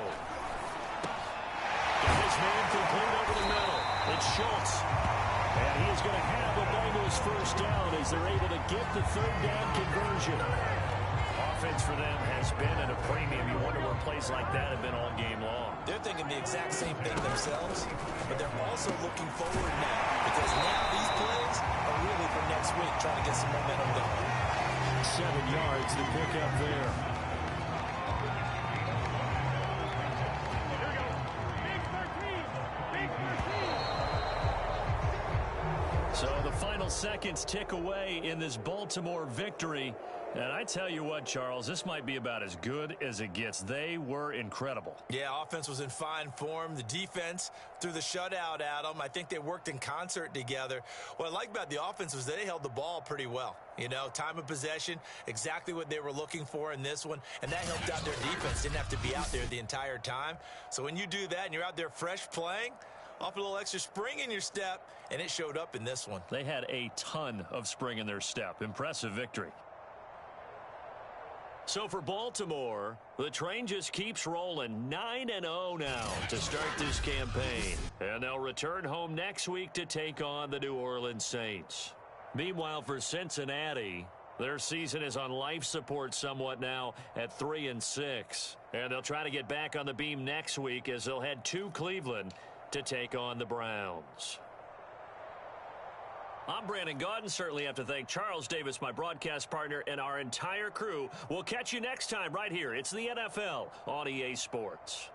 Got his man complete over the middle. It's Schultz. And he is going to have the Bengals first down as they're able to get the third down conversion. Offense for them has been at a premium. You wonder where plays like that have been all game long. They're thinking the exact same thing themselves, but they're also looking forward now because now these plays are really for next week, trying to get some momentum going. 7 yards to pick up there. So the final seconds tick away in this Baltimore victory. And I tell you what, Charles, this might be about as good as it gets. They were incredible. Yeah, offense was in fine form. The defense threw the shutout at them. I think they worked in concert together. What I like about the offense was they held the ball pretty well. You know, time of possession, exactly what they were looking for in this one. And that helped out their defense. Didn't have to be out there the entire time. So when you do that and you're out there fresh playing, off a little extra spring in your step, and it showed up in this one. They had a ton of spring in their step. Impressive victory. So for Baltimore, the train just keeps rolling 9-0 now to start this campaign. And they'll return home next week to take on the New Orleans Saints. Meanwhile, for Cincinnati, their season is on life support somewhat now at 3-6. And they'll try to get back on the beam next week as they'll head to Cleveland to take on the Browns. I'm Brandon Gaudin. Certainly have to thank Charles Davis, my broadcast partner, and our entire crew. We'll catch you next time right here. It's the NFL on EA Sports.